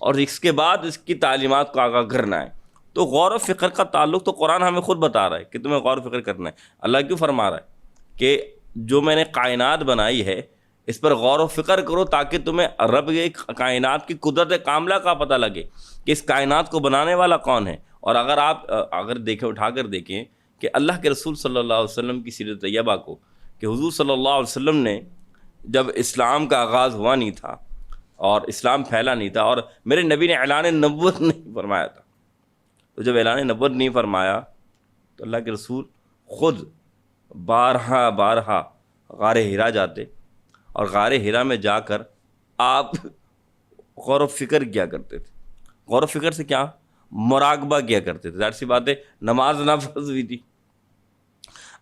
اور اس کے بعد اس کی تعلیمات کو آگاہ کرنا ہے. تو غور و فکر کا تعلق تو قرآن ہمیں خود بتا رہا ہے کہ تمہیں غور و فکر کرنا ہے. اللہ کیوں فرما رہا ہے کہ جو میں نے کائنات بنائی ہے اس پر غور و فکر کرو تاکہ تمہیں رب کائنات کی قدرت کاملہ کا پتہ لگے کہ اس کائنات کو بنانے والا کون ہے. اور اگر دیکھیں اٹھا کر دیکھیں کہ اللہ کے رسول صلی اللہ علیہ وسلم کی سیرت طیبہ کو، کہ حضور صلی اللہ علیہ وسلم نے جب اسلام کا آغاز ہوا نہیں تھا اور اسلام پھیلا نہیں تھا اور میرے نبی نے اعلان نبوت نہیں فرمایا تھا، تو جب اعلان نبوت نہیں فرمایا تو اللہ کے رسول خود بارہا غار ہرا جاتے اور غار ہرا میں جا کر آپ غور و فکر کیا کرتے تھے. غور و فکر سے کیا؟ مراقبہ کیا کرتے تھے. ظاہر سی بات ہے نماز نہ فرض ہوئی تھی،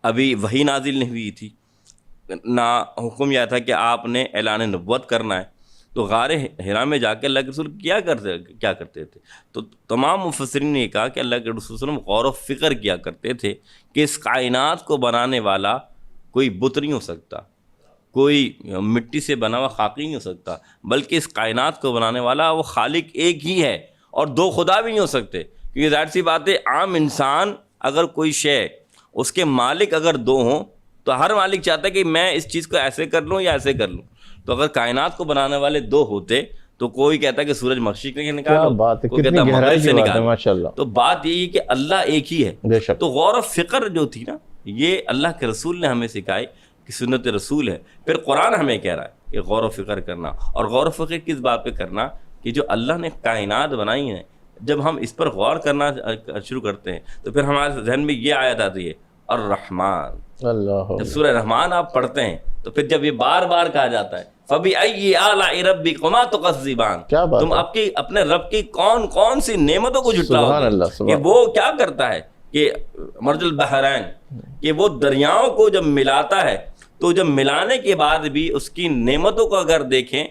ابھی وحی نازل نہیں ہوئی تھی، نہ حکم یہ تھا کہ آپ نے اعلان نبوت کرنا ہے. تو غار ہرا میں جا کے اللہ کے رسول کیا کرتے تھے؟ تو تمام مفسرین نے کہا کہ اللہ کے رسول صلی اللہ علیہ وسلم غور و فکر کیا کرتے تھے کہ اس کائنات کو بنانے والا کوئی بت نہیں ہو سکتا، کوئی مٹی سے بنا ہوا خاکی نہیں ہو سکتا، بلکہ اس کائنات کو بنانے والا وہ خالق ایک ہی ہے اور دو خدا بھی نہیں ہو سکتے. کیونکہ ظاہر سی بات ہے عام انسان اگر کوئی شے اس کے مالک اگر دو ہوں تو ہر مالک چاہتا ہے کہ میں اس چیز کو ایسے کر لوں یا ایسے کر لوں. تو اگر کائنات کو بنانے والے دو ہوتے تو کوئی کہتا ہے کہ سورج مشرق سے نکالو، کوئی کہتا ہے مغرب سے نکالو. تو بات یہی ہے کہ اللہ ایک ہی ہے. تو غور و فکر جو تھی نا یہ اللہ کے رسول نے ہمیں سکھائی کہ سنت رسول ہے. پھر قرآن ہمیں کہہ رہا ہے کہ غور و فکر کرنا. اور غور و فکر کس بات پہ کرنا؟ کہ جو اللہ نے کائنات بنائی ہیں جب ہم اس پر غور کرنا شروع کرتے ہیں تو پھر ہمارے ذہن میں یہ آیت آتی ہے الرحمن. جب سورہ رحمان آپ پڑھتے ہیں تو پھر جب یہ بار بار کہا جاتا ہے فَبِأَيِّ آلَاءِ رَبِّكُمَا تُكَذِّبَانِ، تم اپنے رب کی کون سی نعمتوں کو جھٹلاؤ گے. کہ وہ کیا کرتا ہے کہ مرج البحرین، کہ وہ دریاؤں کو جب ملاتا ہے تو جب ملانے کے بعد بھی اس کی نعمتوں کو اگر دیکھیں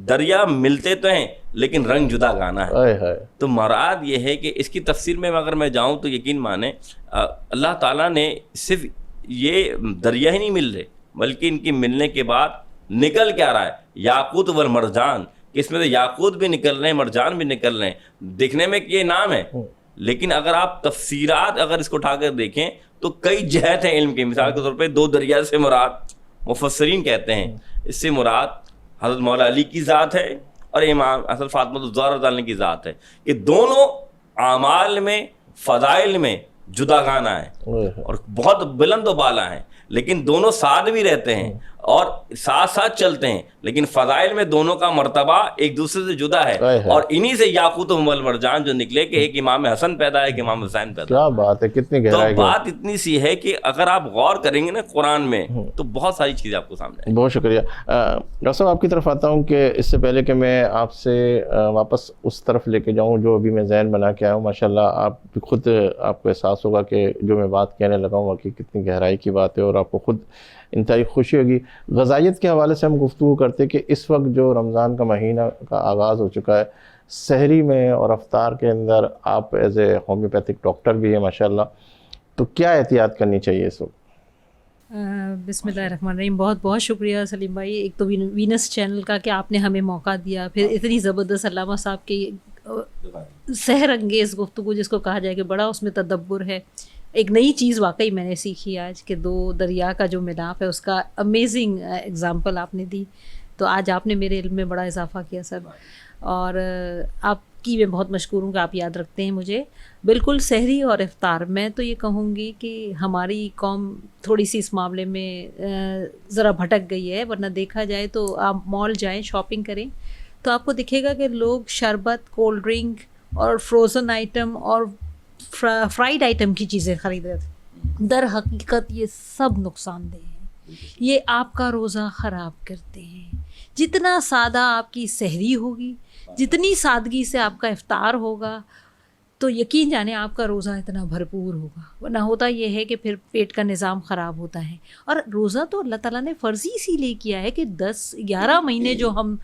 دریا ملتے تو ہیں لیکن رنگ جدا گانا ہے. تو مراد یہ ہے کہ اس کی تفسیر میں اگر میں جاؤں تو یقین مانیں اللہ تعالیٰ نے صرف یہ دریا ہی نہیں مل رہے بلکہ ان کی ملنے کے بعد نکل کیا رہا ہے یاقوت والمرجان، کہ اس میں سے یاقوت بھی نکل رہے ہیں مرجان بھی نکل رہے ہیں. دیکھنے میں یہ نام ہے لیکن اگر آپ تفسیرات اگر اس کو اٹھا کر دیکھیں تو کئی جہت ہیں علم کی. مثال کے طور پہ دو دریا سے مراد مفسرین کہتے ہیں اس سے مراد حضرت مولا علی کی ذات ہے اور امام حضرت فاطمہ الزہرا رضی اللہ عنہا کی ذات ہے، کہ دونوں اعمال میں فضائل میں جدا گانا ہے اور بہت بلند و بالا ہیں، لیکن دونوں ساتھ بھی رہتے ہیں اور ساتھ ساتھ چلتے ہیں، لیکن فضائل میں دونوں کا مرتبہ ایک دوسرے سے جدا ہے. اور انہی سے یاقوت والمرجان جو نکلے کہ ایک امام حسن پیدا ہے ایک امام حسین پیدا. کیا بات ہے، کتنی گہرائی. تو بات اتنی سی ہے کہ اگر آپ غور کریں گے نا قرآن میں تو بہت ساری چیزیں آپ کو سامنے آئیں. بہت شکریہ ڈاکٹر صاحب. آپ کی طرف آتا ہوں کہ اس سے پہلے کہ میں آپ سے واپس اس طرف لے کے جاؤں جو ابھی میں ذہن بنا کے آیا ہوں، ماشاءاللہ آپ خود آپ کو احساس ہوگا کہ جو میں بات کہنے لگا ہوں کہ کتنی گہرائی کی بات ہے اور آپ کو خود انتہائی خوشی ہوگی. غذائیت کے حوالے سے ہم گفتگو کرتے کہ اس وقت جو رمضان کا مہینہ کا آغاز ہو چکا ہے، سحری میں اور افطار کے اندر آپ ایز اے ہومیوپیتھک ڈاکٹر بھی ہیں ماشاءاللہ، تو کیا احتیاط کرنی چاہیے اس وقت؟ بسم اللہ الرحمن الرحیم. بہت بہت شکریہ سلیم بھائی، ایک تو وینس چینل کا کہ آپ نے ہمیں موقع دیا، پھر اتنی زبردست علامہ صاحب کی سحر انگیز گفتگو جس کو کہا جائے کہ بڑا اس میں تدبر ہے. ایک نئی چیز واقعی میں نے سیکھی آج کہ دو دریا کا جو ملاپ ہے اس کا امیزنگ اگزامپل آپ نے دی. تو آج آپ نے میرے علم میں بڑا اضافہ کیا سر، اور آپ کی میں بہت مشکور ہوں کہ آپ یاد رکھتے ہیں مجھے. بالکل سحری اور افطار میں تو یہ کہوں گی کہ ہماری قوم تھوڑی سی اس معاملے میں ذرا بھٹک گئی ہے، ورنہ دیکھا جائے تو آپ مال جائیں شاپنگ کریں تو آپ کو دکھے گا کہ لوگ شربت، کولڈ ڈرنک اور فروزن آئٹم اور فرائیڈ آئٹم کی چیزیں خرید رہے تھے. در حقیقت یہ سب نقصان دہ ہیں، یہ آپ کا روزہ خراب کرتے ہیں. جتنا سادہ آپ کی سحری ہوگی، جتنی سادگی سے آپ کا افطار ہوگا تو یقین جانے آپ کا روزہ اتنا بھرپور ہوگا. ورنہ ہوتا یہ ہے کہ پھر پیٹ کا نظام خراب ہوتا ہے. اور روزہ تو اللہ تعالیٰ نے فرضی اسی لیے کیا ہے کہ 10-11 مہینے جو ہم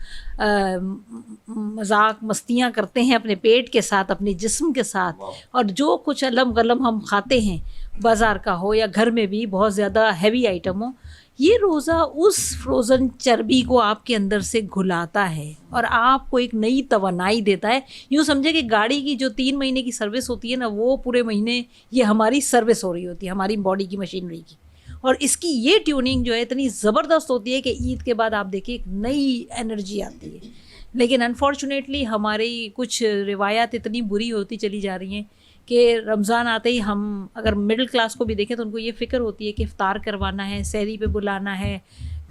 مذاق مستیاں کرتے ہیں اپنے پیٹ کے ساتھ، اپنے جسم کے ساتھ، اور جو کچھ علم غلم ہم کھاتے ہیں بازار کا ہو یا گھر میں بھی بہت زیادہ ہیوی آئٹم ہو، یہ روزہ اس فروزن چربی کو آپ کے اندر سے گھلاتا ہے اور آپ کو ایک نئی توانائی دیتا ہے. یوں سمجھے کہ گاڑی کی جو 3 مہینے کی سروس ہوتی ہے نا، وہ پورے مہینے یہ ہماری سروس ہو رہی ہوتی ہے ہماری باڈی کی مشینری کی. اور اس کی یہ ٹیوننگ جو ہے اتنی زبردست ہوتی ہے کہ عید کے بعد آپ دیکھیں ایک نئی انرجی آتی ہے. لیکن انفارچونیٹلی ہماری کچھ روایات اتنی بری ہوتی چلی جا رہی ہیں کہ رمضان آتے ہی ہم اگر مڈل کلاس کو بھی دیکھیں تو ان کو یہ فکر ہوتی ہے کہ افطار کروانا ہے، سحری پہ بلانا ہے،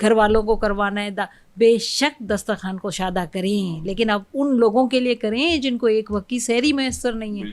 گھر والوں کو کروانا ہے. بے شک دسترخوان کو شادہ کریں، لیکن اب ان لوگوں کے لیے کریں جن کو ایک وقت کی سحری میسر نہیں ہے.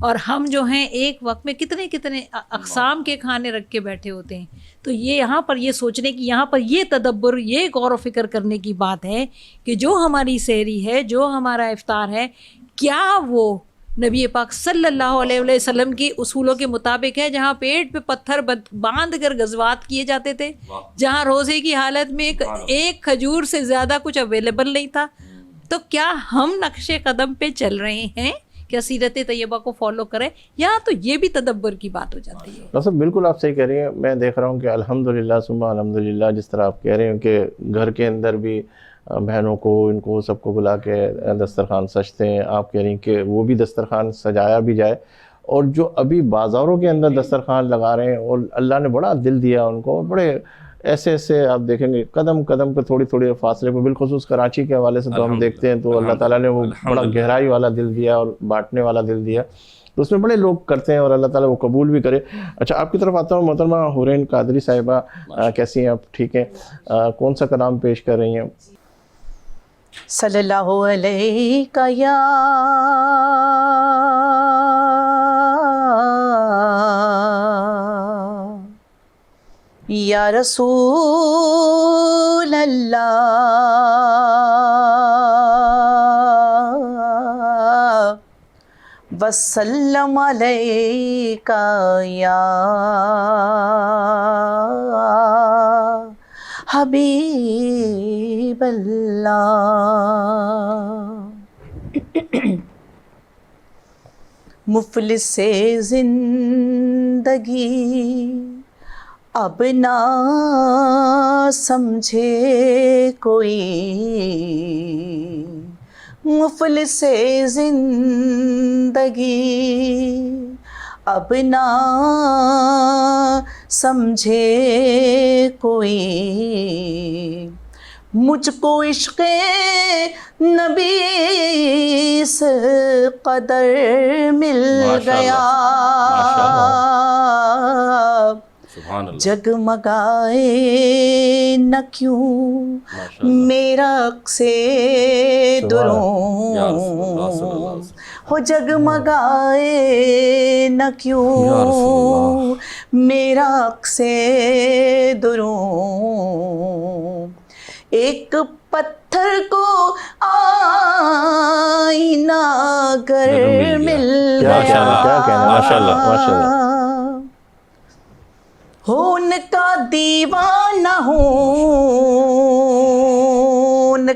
اور ہم جو ہیں ایک وقت میں کتنے کتنے اقسام کے کھانے رکھ کے بیٹھے ہوتے ہیں. تو یہ یہاں پر یہ سوچنے کی، یہاں پر یہ تدبر، یہ غور و فکر کرنے کی بات ہے کہ جو ہماری سحری ہے، جو ہمارا افطار ہے، کیا وہ نبی پاک صلی اللہ علیہ وسلم کی اصولوں کے مطابق ہے، جہاں پیٹ پہ پتھر باندھ کر غزوات کیے جاتے تھے، جہاں روزے کی حالت میں ایک کھجور سے زیادہ کچھ اویلیبل نہیں تھا. تو کیا ہم نقش قدم پہ چل رہے ہیں؟ کیا سیرت طیبہ کو فالو کریں؟ یا تو یہ بھی تدبر کی بات ہو جاتی ہے. ڈاکٹر صاحب بالکل آپ صحیح کہہ رہی ہیں. میں دیکھ رہا ہوں کہ الحمدللہ ثم الحمدللہ، جس طرح آپ کہہ رہے ہیں کہ گھر کے اندر بھی بہنوں کو، ان کو سب کو بلا کے دسترخوان سجتے ہیں. آپ کہہ رہی ہیں کہ وہ بھی دسترخوان سجایا بھی جائے. اور جو ابھی بازاروں کے اندر دسترخوان لگا رہے ہیں، اور اللہ نے بڑا دل دیا ان کو، اور بڑے ایسے ایسے آپ دیکھیں گے قدم قدم پہ تھوڑی تھوڑی فاصلے پہ، بالخصوص کراچی کے حوالے سے تو ہم دیکھتے ہیں تو اللہ تعالیٰ نے وہ بڑا گہرائی والا دل دیا اور بانٹنے والا دل دیا، تو اس میں بڑے لوگ کرتے ہیں اور اللہ تعالیٰ وہ قبول بھی کرے. اچھا، آپ کی طرف آتا ہوں. محترمہ حورین قادری صاحبہ، کیسی ہیں آپ؟ ٹھیک ہیں؟ کون سا کلام پیش کر رہی ہیں؟ صلی اللہ علیہ یا یا رسول اللہ وسلم علیک یا حبیب اللہ. مفلس سے زندگی اب نہ سمجھے کوئی، مفلس سے زندگی اب نہ سمجھے کوئی. مجھ کو عشق نبی سے قدر مل گیا، جگمگائے نہ کیوں میرا عکس دروں، ہو جگمگائے نہ کیوں میرا عکس دروں. ایک پتھر کو آئینہ گر مل گیا، ہون کا دیوانہ ہون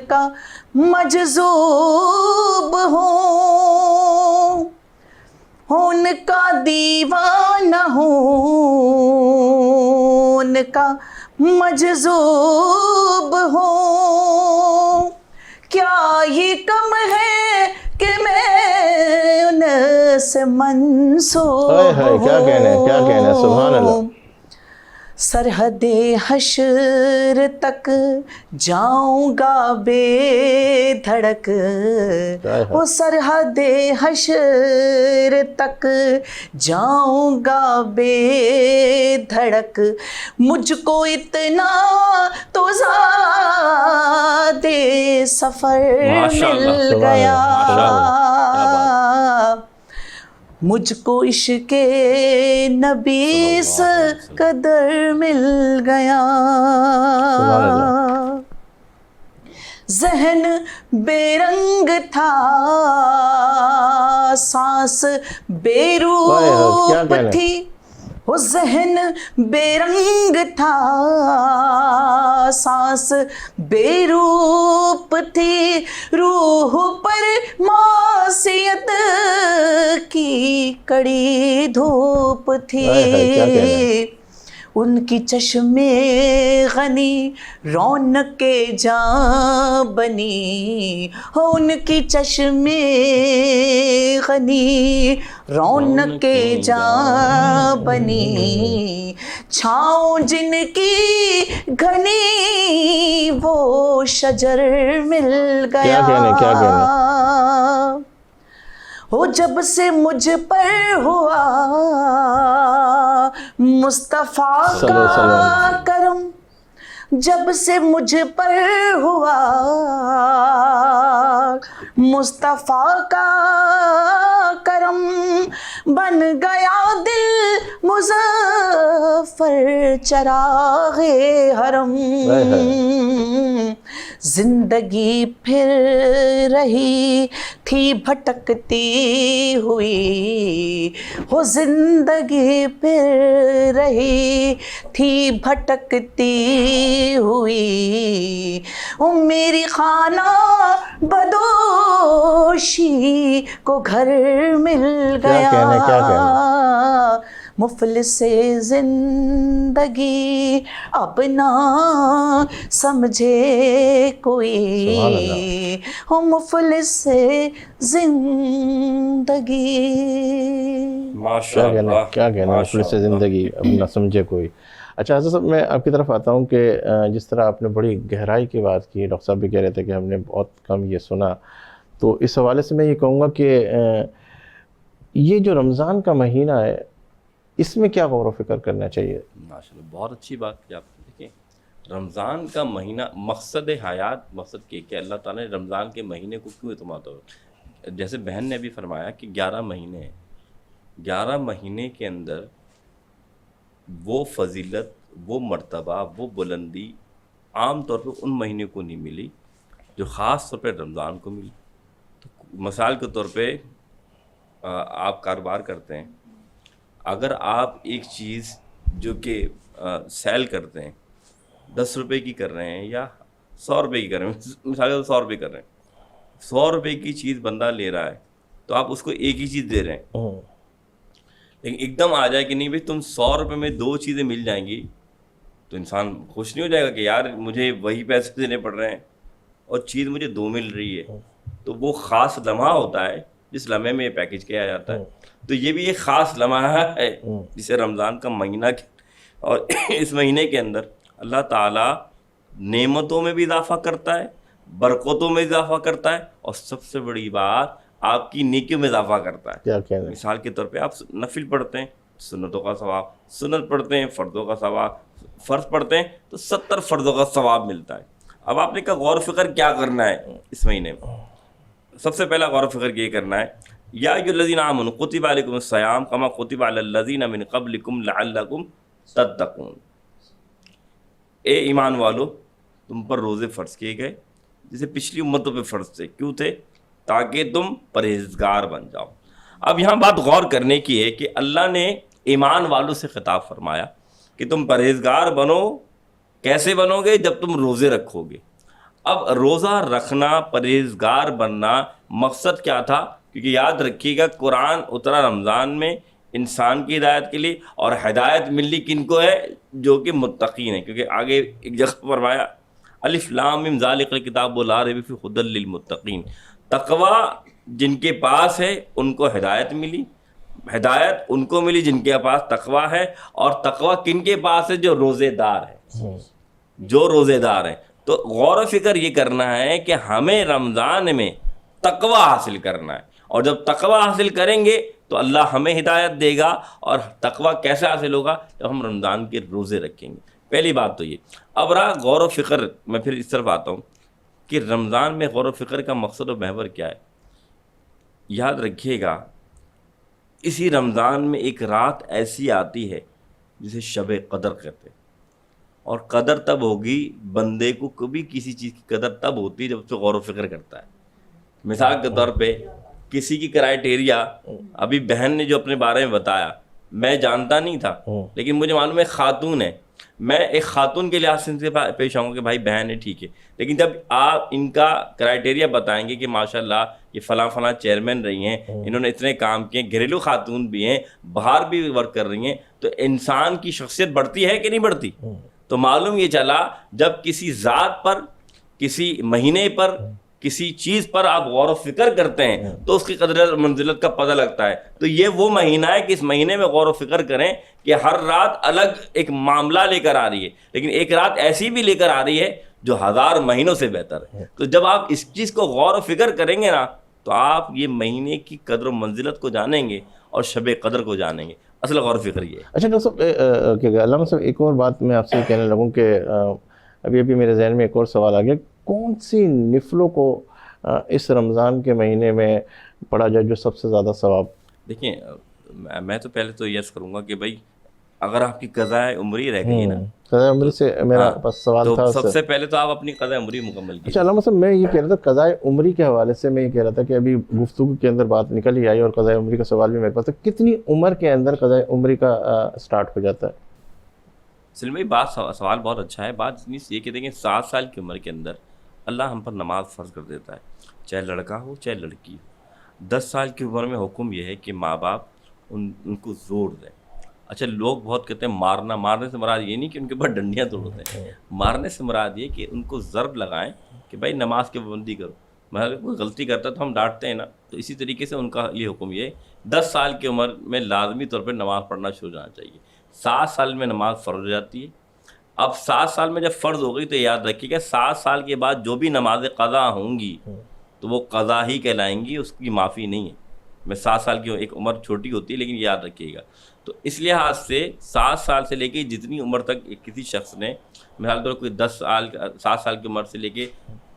کا مجذوب ہوں، ہون کا دیوانہ ہون کا مجذوب ہوں. کیا یہ کم ہے کہ میں ان سے منسوب ہوں. کیا کہنا ہے، سبحان اللہ. سرحد حشر تک جاؤں گا بے دھڑک، وہ سرحد حشر تک جاؤں گا بے دھڑک. مجھ کو اتنا تو زیادہ سفر مل گیا، مجھ کو عشق نبی سے قدر مل گیا. ذہن بے رنگ تھا، سانس بے روپ تھی، وہ ذہن بے رنگ تھا، سانس بے روپ تھی، روح پر معصیت کی کڑی دھوپ تھی. ان کی چشمے غنی رونق جاں بنی ہو، ان کی چشمے غنی رونق جاں بنی، چھاؤں جن کی گھنی وہ شجر مل گیا۔ کیا کہنے ہو جب سے مجھ پر ہوا مصطفیٰ کا کرم، جب سے مجھ پر ہوا مصطفیٰ کا کرم، بن گیا دل مظفر چراغ حرم، زندگی پھر رہی تھی بھٹکتی ہوئی، ہو زندگی پھر رہی تھی بھٹکتی ہوئی، او میری خانہ بدوشی کو گھر مل گیا، مفلس زندگی اب نہ سمجھے کوئی، ہو مفلس زندگی۔ ماشاءاللہ کیا کہنا مفلس زندگی اب نہ سمجھے کوئی۔ اچھا حضرت صاحب، میں آپ کی طرف آتا ہوں کہ جس طرح آپ نے بڑی گہرائی کی بات کی، ڈاکٹر صاحب بھی کہہ رہے تھے کہ ہم نے بہت کم یہ سنا، تو اس حوالے سے میں یہ کہوں گا کہ یہ جو رمضان کا مہینہ ہے اس میں کیا غور و فکر کرنا چاہیے؟ ماشاءاللہ بہت اچھی بات کی آپ نے۔ دیکھیں رمضان کا مہینہ مقصد حیات، مقصد کہ اللہ تعالیٰ نے رمضان کے مہینے کو کیوں اعتماد ہو، جیسے بہن نے بھی فرمایا کہ 11 مہینے ہیں، 11 مہینے کے اندر وہ فضیلت، وہ مرتبہ، وہ بلندی عام طور پہ ان مہینے کو نہیں ملی جو خاص طور پہ رمضان کو ملی۔ تو مثال کے طور پہ آپ کاروبار کرتے ہیں، اگر آپ ایک چیز جو کہ سیل کرتے ہیں 10 روپے کی کر رہے ہیں یا 100 روپے کی کر رہے ہیں، مثال کے 100 روپے کر رہے ہیں، 100 روپے کی چیز بندہ لے رہا ہے تو آپ اس کو ایک ہی چیز دے رہے ہیں، لیکن ایک دم آ جائے کہ نہیں بھائی تم 100 روپے میں 2 چیزیں مل جائیں گی، تو انسان خوش نہیں ہو جائے گا کہ یار مجھے وہی پیسے دینے پڑ رہے ہیں اور چیز مجھے 2 مل رہی ہے۔ تو وہ خاص لمحہ ہوتا ہے جس لمحے میں یہ پیکج کیا جاتا ہے، تو یہ بھی ایک خاص لمحہ ہے جسے رمضان کا مہینہ، اور اس مہینے کے اندر اللہ تعالیٰ نعمتوں میں بھی اضافہ کرتا ہے، برکتوں میں اضافہ کرتا ہے، اور سب سے بڑی بات آپ کی نیکیوں میں اضافہ کرتا ہے۔ مثال کے طور پہ آپ نفل پڑھتے ہیں، سنتوں کا ثواب، سنت پڑھتے ہیں فرضوں کا ثواب، فرض پڑھتے ہیں تو 70 فرضوں کا ثواب ملتا ہے۔ اب آپ نے کہا غور و فکر کیا کرنا ہے اس مہینے میں؟ سب سے پہلا غور و فکر یہ کرنا ہے، یا ایھا الذین آمنوا کتب علیکم الصیام کما کتب علی الذین من قبلکم لعلکم تتقون، اے ایمان والو تم پر روزے فرض کیے گئے جسے پچھلی امتوں پہ فرض تھے، کیوں تھے؟ تاکہ تم پرہیزگار بن جاؤ۔ اب یہاں بات غور کرنے کی ہے کہ اللہ نے ایمان والوں سے خطاب فرمایا کہ تم پرہیزگار بنو، کیسے بنو گے؟ جب تم روزے رکھو گے۔ اب روزہ رکھنا، پرہیزگار بننا مقصد کیا تھا؟ کیونکہ یاد رکھیے گا قرآن اترا رمضان میں انسان کی ہدایت کے لیے، اور ہدایت ملی کن کو ہے؟ جو کہ متقین ہیں، کیونکہ آگے ایک جگہ فرمایا الف لام میم ذالک الکتاب لا ریب فیہ ھدی للمتقین، تقوی جن کے پاس ہے ان کو ہدایت ملی، ہدایت ان کو ملی جن کے پاس تقوی ہے، اور تقوی کن کے پاس ہے؟ جو روزے دار ہے، جو روزے دار ہیں۔ تو غور و فکر یہ کرنا ہے کہ ہمیں رمضان میں تقوی حاصل کرنا ہے، اور جب تقوی حاصل کریں گے تو اللہ ہمیں ہدایت دے گا۔ اور تقوی کیسے حاصل ہوگا؟ جب ہم رمضان کے روزے رکھیں گے۔ پہلی بات تو یہ۔ اب رہا غور و فکر، میں پھر اس طرف آتا ہوں کہ رمضان میں غور و فکر کا مقصد و محور کیا ہے۔ یاد رکھیے گا اسی رمضان میں ایک رات ایسی آتی ہے جسے شب قدر کہتے ہیں، اور قدر تب ہوگی، بندے کو کبھی کسی چیز کی قدر تب ہوتی ہے جب اس پہ غور و فکر کرتا ہے۔ مثال کے طور پہ کسی کی کرائیٹیریا، ابھی بہن نے جو اپنے بارے میں بتایا میں جانتا نہیں تھا، لیکن مجھے معلوم ہے خاتون ہے، میں ایک خاتون کے لحاظ سے ان سے پیش آؤں گا کہ بھائی بہن ہے ٹھیک ہے، لیکن جب آپ ان کا کرائٹیریا بتائیں گے کہ ماشاءاللہ یہ فلاں فلاں چیئرمین رہی ہیں، انہوں نے اتنے کام کیے، گھریلو خاتون بھی ہیں، باہر بھی ورک کر رہی ہیں، تو انسان کی شخصیت بڑھتی ہے کہ نہیں بڑھتی؟ تو معلوم یہ چلا جب کسی ذات پر، کسی مہینے پر، کسی چیز پر آپ غور و فکر کرتے ہیں تو اس کی قدر منزلت کا پتہ لگتا ہے. تو یہ وہ مہینہ ہے کہ اس مہینے میں غور و فکر کریں کہ ہر رات الگ ایک معاملہ لے کر آ رہی ہے، لیکن ایک رات ایسی بھی لے کر آ رہی ہے جو 1000 مہینوں سے بہتر ہے. تو جب آپ اس چیز کو غور و فکر کریں گے نا تو آپ یہ مہینے کی قدر و منزلت کو جانیں گے اور شب قدر کو جانیں گے. اصل غور و فکر یہ ہے. اچھا ڈاکٹر صاحب، علامہ صاحب ایک اور بات میں آپ سے کہنے لگوں کہ ابھی میرے ذہن میں ایک اور سوال آ گیا، کون سی نفلوں کو اس رمضان کے مہینے میں پڑھا جائے جو سب سے زیادہ ثواب؟ دیکھیں میں تو پہلے تو یس کروں گا کہ بھائی اگر آپ کی قضاء عمری رہ گئی نا، قضاء عمری سے میرا بس سوال تھا، تو سب سے پہلے تو آپ اپنی قضاء عمری مکمل کیجیے. اچھا علامہ صاحب، میں یہ کہہ رہا تھا قضاء عمری کے حوالے سے، میں یہ کہہ رہا تھا کہ ابھی گفتگو کے اندر بات نکل ہی آئی اور قضاء عمری کا سوال بھی میرے پاس ہے، کتنی عمر کے اندر قضاء عمری کا سٹارٹ ہو جاتا ہے؟ سلیم بھائی سوال بہت اچھا ہے. بات اتنی سی ہے کہ دیکھیں 7 سال کی عمر کے اندر اللہ ہم پر نماز فرض کر دیتا ہے، چاہے لڑکا ہو چاہے لڑکی ہو. 10 سال کی عمر میں حکم یہ ہے کہ ماں باپ ان کو زور دیں. اچھا لوگ بہت کہتے ہیں مارنے سے مراد یہ نہیں کہ ان کے بعد ڈنڈیاں توڑتے ہیں، مارنے سے مراد یہ کہ ان کو ضرب لگائیں کہ بھائی نماز کی پابندی کرو. مطلب کوئی غلطی کرتا ہے تو ہم ڈانٹتے ہیں نا، تو اسی طریقے سے ان کا یہ حکم یہ ہے 10 سال کی عمر میں لازمی طور پہ نماز پڑھنا شروع ہونا چاہیے. 7 سال میں نماز فرض ہو جاتی ہے. اب 7 سال میں جب فرض ہو گئی تو یاد رکھیے گا 7 سال کے بعد جو بھی نمازیں قضا ہوں گی تو وہ قضا ہی کہلائیں گی، اس کی معافی نہیں ہے. میں 7 سال کی ایک عمر چھوٹی ہوتی ہے لیکن یاد رکھیے گا. تو اس لحاظ سے 7 سال سے لے کے جتنی عمر تک کسی شخص نے، مثال طور کوئی 7 سال کی عمر سے لے کے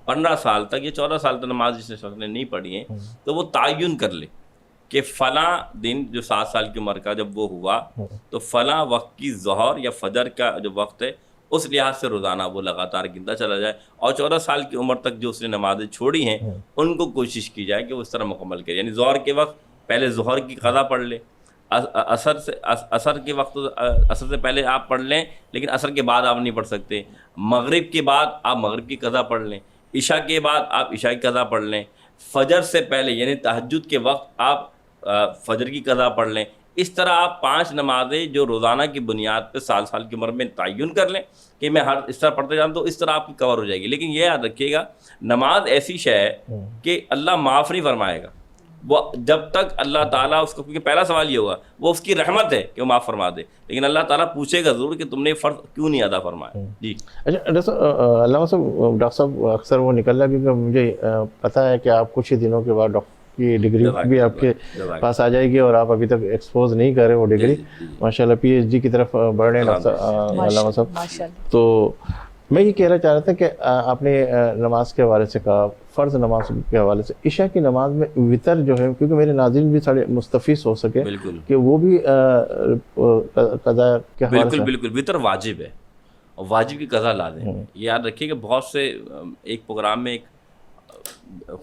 15 سال تک یا 14 سال تک نماز جس شخص نے نہیں پڑھی ہے تو وہ تعین کر لے کہ فلاں دن جو 7 سال کی عمر کا جب وہ ہوا تو فلاں وقت کی ظہر یا فجر کا جو وقت ہے اس لحاظ سے روزانہ وہ لگاتار گنتا چلا جائے، اور 14 سال کی عمر تک جو اس نے نمازیں چھوڑی ہیں ان کو کوشش کی جائے کہ وہ اس طرح مکمل کرے. یعنی ظہر کے وقت پہلے ظہر کی قضا پڑھ لے، عصر کے وقت عصر سے پہلے آپ پڑھ لیں لیکن عصر کے بعد آپ نہیں پڑھ سکتے. مغرب کے بعد آپ مغرب کی قضا پڑھ لیں، عشاء کے بعد آپ عشاء کی قضا پڑھ لیں، فجر سے پہلے یعنی تہجد کے وقت آپ فجر کی قضا پڑھ لیں. اس طرح آپ 5 نمازیں جو روزانہ کی بنیاد پہ 7 سال کی عمر میں تعین کر لیں کہ میں ہر اس طرح پڑھتے جاؤں تو اس طرح آپ کی کور ہو جائے گی. لیکن یہ یاد رکھیے گا نماز ایسی شے ہے کہ اللہ معاف نہیں فرمائے گا وہ جب تک اللہ تعالیٰ اس کو، کیونکہ پہلا سوال یہ ہوگا وہ اس کی رحمت ہے کہ وہ معاف فرما دے، لیکن اللہ تعالیٰ پوچھے گا ضرور کہ تم نے فرض کیوں نہیں ادا فرمایا. جی اچھا علامہ صاحب، ڈاکٹر صاحب اکثر وہ نکل رہا ہے کیونکہ مجھے پتہ ہے کہ آپ کچھ ہی دنوں کے بعد ڈاکٹر کی ڈگری بھی آپ کے پاس آ جائے گی اور آپ ابھی تک ایکسپوز نہیں کر رہے وہ ڈگری، ماشاءاللہ پی ایچ ڈی کی طرف بڑھ رہے ہیں علامہ صاحب. تو میں یہ کہنا چاہ رہا تھا کہ آپ نے نماز کے حوالے سے کہا، فرض نماز کے حوالے سے عشاء کی نماز میں وطر جو ہے، کیونکہ میرے ناظرین بھی سارے مستفیض ہو سکے کہ وہ بھی قضا کے حوالے سے. بالکل وطر واجب ہے اور واجب کی قضا لازم ہے. یہ یاد رکھیے کہ بہت سے ایک پروگرام میں ایک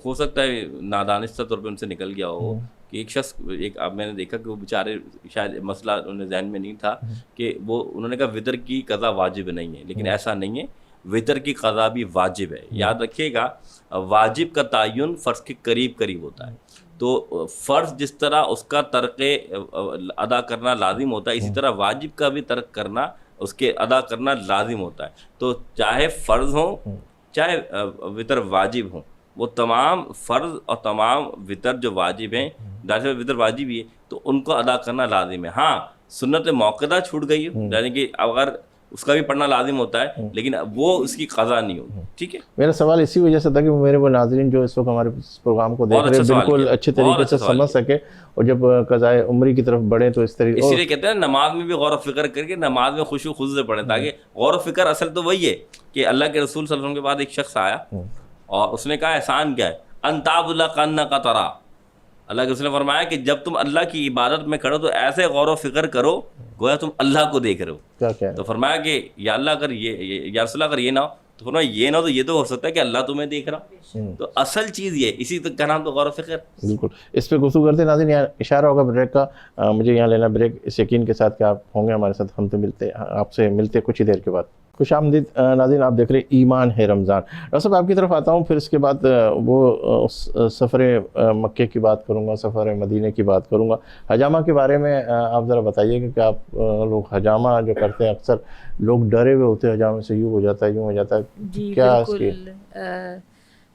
ہو سکتا ہے نادانستہ طور پہ ان سے نکل گیا ہو کہ ایک شخص اب میں نے دیکھا کہ وہ بیچارے شاید مسئلہ انہیں ذہن میں نہیں تھا کہ وہ انہوں نے کہا وطر کی قضا واجب نہیں ہے، لیکن ایسا نہیں ہے، وطر کی قضا بھی واجب ہے. یاد رکھیے گا واجب کا تعین فرض کے قریب قریب ہوتا ہے. تو فرض جس طرح اس کا ترک ادا کرنا لازم ہوتا ہے اسی طرح واجب کا بھی ترک کرنا، اس کے ادا کرنا لازم ہوتا ہے. تو چاہے فرض ہوں چاہے وطر واجب ہوں، وہ تمام فرض اور تمام وطر جو واجب ہیں، وطر واجب ہی ہے تو ان کو ادا کرنا لازم ہے. ہاں سنت موقدہ چھوٹ گئی ہو یعنی کہ اگر اس کا بھی پڑھنا لازم ہوتا ہے لیکن وہ اس کی قضا نہیں ہوگی. ٹھیک ہے، میرا سوال اسی وجہ سے تھا کہ میرے وہ ناظرین جو اس وقت ہمارے پروگرام کو دیکھ رہے ہیں بالکل اچھے طریقے سے سمجھ سکے اور جب قضاء عمری کی طرف بڑھیں تو اس طریقے. اسی لیے کہتے ہیں نماز میں بھی غور و فکر کر کے نماز میں خشوع و خضوع سے پڑھیں، تاکہ غور و فکر اصل تو وہی ہے کہ اللہ کے رسول صلی اللہ علیہ وسلم کے بعد ایک شخص آیا اور اس نے کہا احسان کیا ہے، ان تعبد اللہ کانک ترا. اللہ کے رسول نے فرمایا کہ جب تم اللہ کی عبادت میں کرو تو ایسے غور و فکر کرو گویا تم اللہ کو دیکھ رہے ہو. کیا تو فرمایا کہ یا اللہ اگر یا رسول اللہ اگر یہ نہ ہو تو نا یہ نہ تو یہ تو ہو سکتا ہے کہ اللہ تمہیں دیکھ رہا. تو اصل چیز یہ اسی کا نام تو غور و فکر. بالکل اس پہ گفتگو کرتے ناظرین. یہاں اشارہ ہوگا بریک کا, مجھے یہاں لینا بریک اس یقین کے ساتھ کہ آپ ہوں گے ہمارے ساتھ. ہم تو آپ سے ملتے کچھ ہی دیر کے بعد. خوش آمدید ناظرین, آپ دیکھ رہے ایمان ہے رمضان. ڈاکٹر صاحب آپ کی طرف آتا ہوں, پھر اس کے بعد وہ سفر مکے کی بات کروں گا, سفر مدینے کی بات کروں گا. حجامہ کے بارے میں آپ ذرا بتائیے کہ آپ لوگ حجامہ جو کرتے ہیں, اکثر لوگ ڈرے ہوئے ہوتے ہیں حجامے سے, یوں ہو جاتا ہے یوں ہو جاتا ہے. جی کیا بالکل,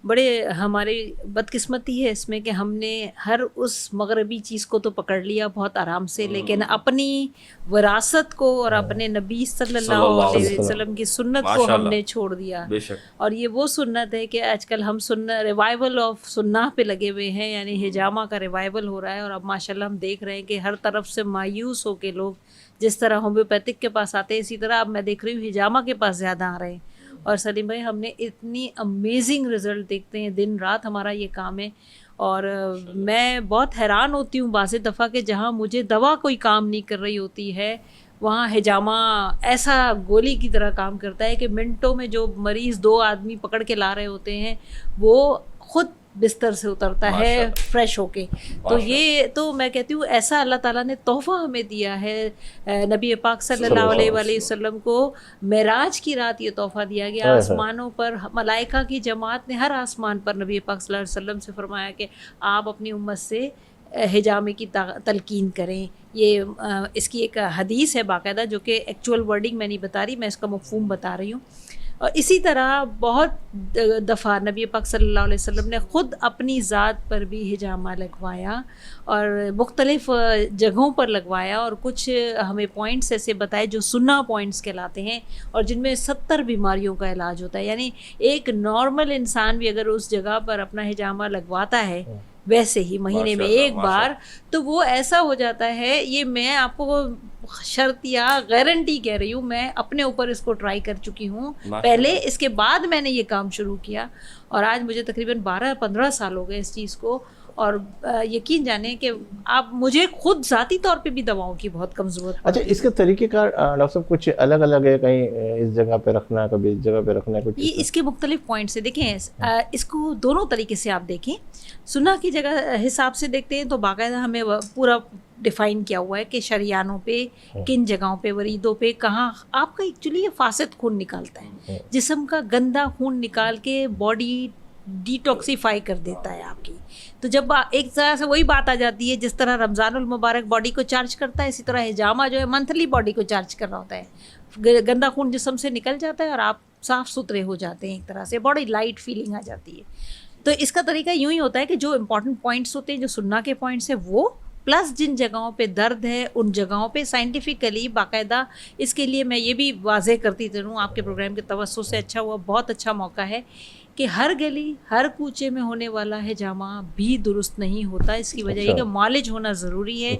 بڑے ہماری بدقسمتی ہے اس میں کہ ہم نے ہر اس مغربی چیز کو تو پکڑ لیا بہت آرام سے, لیکن اپنی وراثت کو اور اپنے نبی صلی اللہ علیہ وسلم کی سنت کو ہم نے چھوڑ دیا. اور یہ وہ سنت ہے کہ آج کل ہم ریوائول آف سنہ پہ لگے ہوئے ہیں, یعنی حجامہ کا ریوائول ہو رہا ہے. اور اب ماشاءاللہ ہم دیکھ رہے ہیں کہ ہر طرف سے مایوس ہو کے لوگ جس طرح ہومیوپیتھک کے پاس آتے ہیں, اسی طرح اب میں دیکھ رہی ہوں حجامہ کے پاس زیادہ آ رہے ہیں. اور سلیم بھائی ہم نے اتنی امیزنگ رزلٹ دیکھتے ہیں, دن رات ہمارا یہ کام ہے. اور میں بہت حیران ہوتی ہوں بعض دفعہ کہ جہاں مجھے دوا کوئی کام نہیں کر رہی ہوتی ہے, وہاں حجامہ ایسا گولی کی طرح کام کرتا ہے کہ منٹوں میں جو مریض 2 آدمی پکڑ کے لا رہے ہوتے ہیں وہ خود بستر سے اترتا ہے فریش ہو کے. تو یہ تو میں کہتی ہوں ایسا اللہ تعالیٰ نے تحفہ ہمیں دیا ہے. نبی پاک صلی اللہ علیہ وآلہ وسلم کو معراج کی رات یہ تحفہ دیا گیا. آسمانوں پر ملائکہ کی جماعت نے ہر آسمان پر نبی پاک صلی اللہ علیہ وسلم سے فرمایا کہ آپ اپنی امت سے حجامے کی تلقین کریں. یہ اس کی ایک حدیث ہے باقاعدہ, جو کہ ایکچوئل ورڈنگ میں نہیں بتا رہی, میں اس کا مفہوم بتا رہی ہوں. اور اسی طرح بہت دفعہ نبی پاک صلی اللہ علیہ وسلم نے خود اپنی ذات پر بھی حجامہ لگوایا اور مختلف جگہوں پر لگوایا, اور کچھ ہمیں پوائنٹس ایسے بتائے جو سنہ پوائنٹس کہلاتے ہیں اور جن میں 70 بیماریوں کا علاج ہوتا ہے. یعنی ایک نارمل انسان بھی اگر اس جگہ پر اپنا حجامہ لگواتا ہے ویسے ہی مہینے میں ایک بار, تو وہ ایسا ہو جاتا ہے. یہ میں آپ کو شرط یا گارنٹی کہہ رہی ہوں, میں اپنے اوپر اس کو ٹرائی کر چکی ہوں پہلے, اس کے بعد میں نے یہ کام شروع کیا اور آج مجھے تقریباً 12-15 سال ہو گئے اس چیز کو. اور یقین جانیں کہ آپ مجھے خود ذاتی طور پہ بھی دواؤں کی بہت کم ضرورت اچھا, اس کے طریقہ کار ڈاکٹر صاحب کچھ الگ الگ ہے, کہیں اس جگہ پہ رکھنا ہے کبھی اس جگہ پہ رکھنا ہے, کچھ یہ اس کے مختلف پوائنٹس ہیں. دیکھیں اس کو دونوں طریقے سے آپ دیکھیں. سنہ کی جگہ حساب سے دیکھتے ہیں تو باقاعدہ ہمیں پورا ڈیفائن کیا ہوا ہے کہ شریانوں پہ, کن جگہوں پہ, وریدوں پہ, کہاں آپ کا ایکچولی یہ فاسد خون نکالتا ہے, جسم کا گندا خون نکال کے باڈی ڈیٹاکسیفائی کر دیتا ہے آپ کی. تو جب ایک طرح سے وہی بات آ جاتی ہے, جس طرح رمضان المبارک باڈی کو چارج کرتا ہے, اسی طرح حجامہ جو ہے منتھلی باڈی کو چارج کر رہا ہوتا ہے. گندا خون جسم سے نکل جاتا ہے اور آپ صاف ستھرے ہو جاتے ہیں, ایک طرح سے باڈی لائٹ فیلنگ آ جاتی ہے. تو اس کا طریقہ یوں ہی ہوتا ہے کہ جو امپورٹنٹ پوائنٹس ہوتے ہیں, جو سنہ کے پوائنٹس ہیں, وہ پلس جن جگہوں پہ درد ہے ان جگہوں پہ سائنٹیفکلی باقاعدہ. اس کے لیے میں یہ بھی واضح کرتی رہوں, آپ کے پروگرام کے توسط سے اچھا ہوا, بہت اچھا موقع ہے کہ ہر گلی ہر کوچے میں ہونے والا حجامہ بھی درست نہیں ہوتا. اس کی وجہ یہ کہ معالج ہونا ضروری ہے.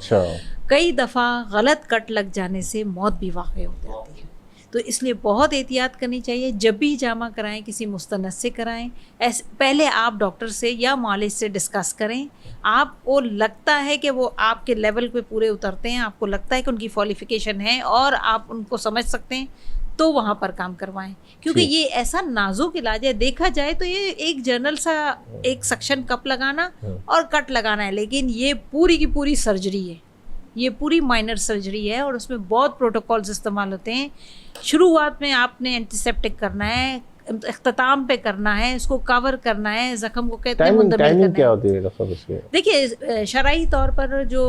کئی دفعہ غلط کٹ لگ جانے سے موت بھی واقع ہو جاتی ہے. تو اس لیے بہت احتیاط کرنی چاہیے. جب بھی حجامہ کرائیں کسی مستند سے کرائیں, پہلے آپ ڈاکٹر سے یا معالج سے ڈسکس کریں. آپ کو لگتا ہے کہ وہ آپ کے لیول پہ پورے اترتے ہیں, آپ کو لگتا ہے کہ ان کی کوالیفیکیشن ہے اور آپ ان کو سمجھ سکتے ہیں, تو وہاں پر کام کروائیں. کیونکہ یہ ایسا نازک علاج ہے, دیکھا جائے تو یہ ایک جنرل سا ایک سکشن کپ لگانا اور کٹ لگانا ہے, لیکن یہ پوری کی پوری سرجری ہے, یہ پوری مائنر سرجری ہے اور اس میں بہت پروٹوکولز استعمال ہوتے ہیں. شروعات میں آپ نے اینٹی سیپٹک کرنا ہے, اختتام پہ کرنا ہے, اس کو کور کرنا ہے, زخم کو کتنے منتقل کرنا ہے. دیکھیے شرعی طور پر جو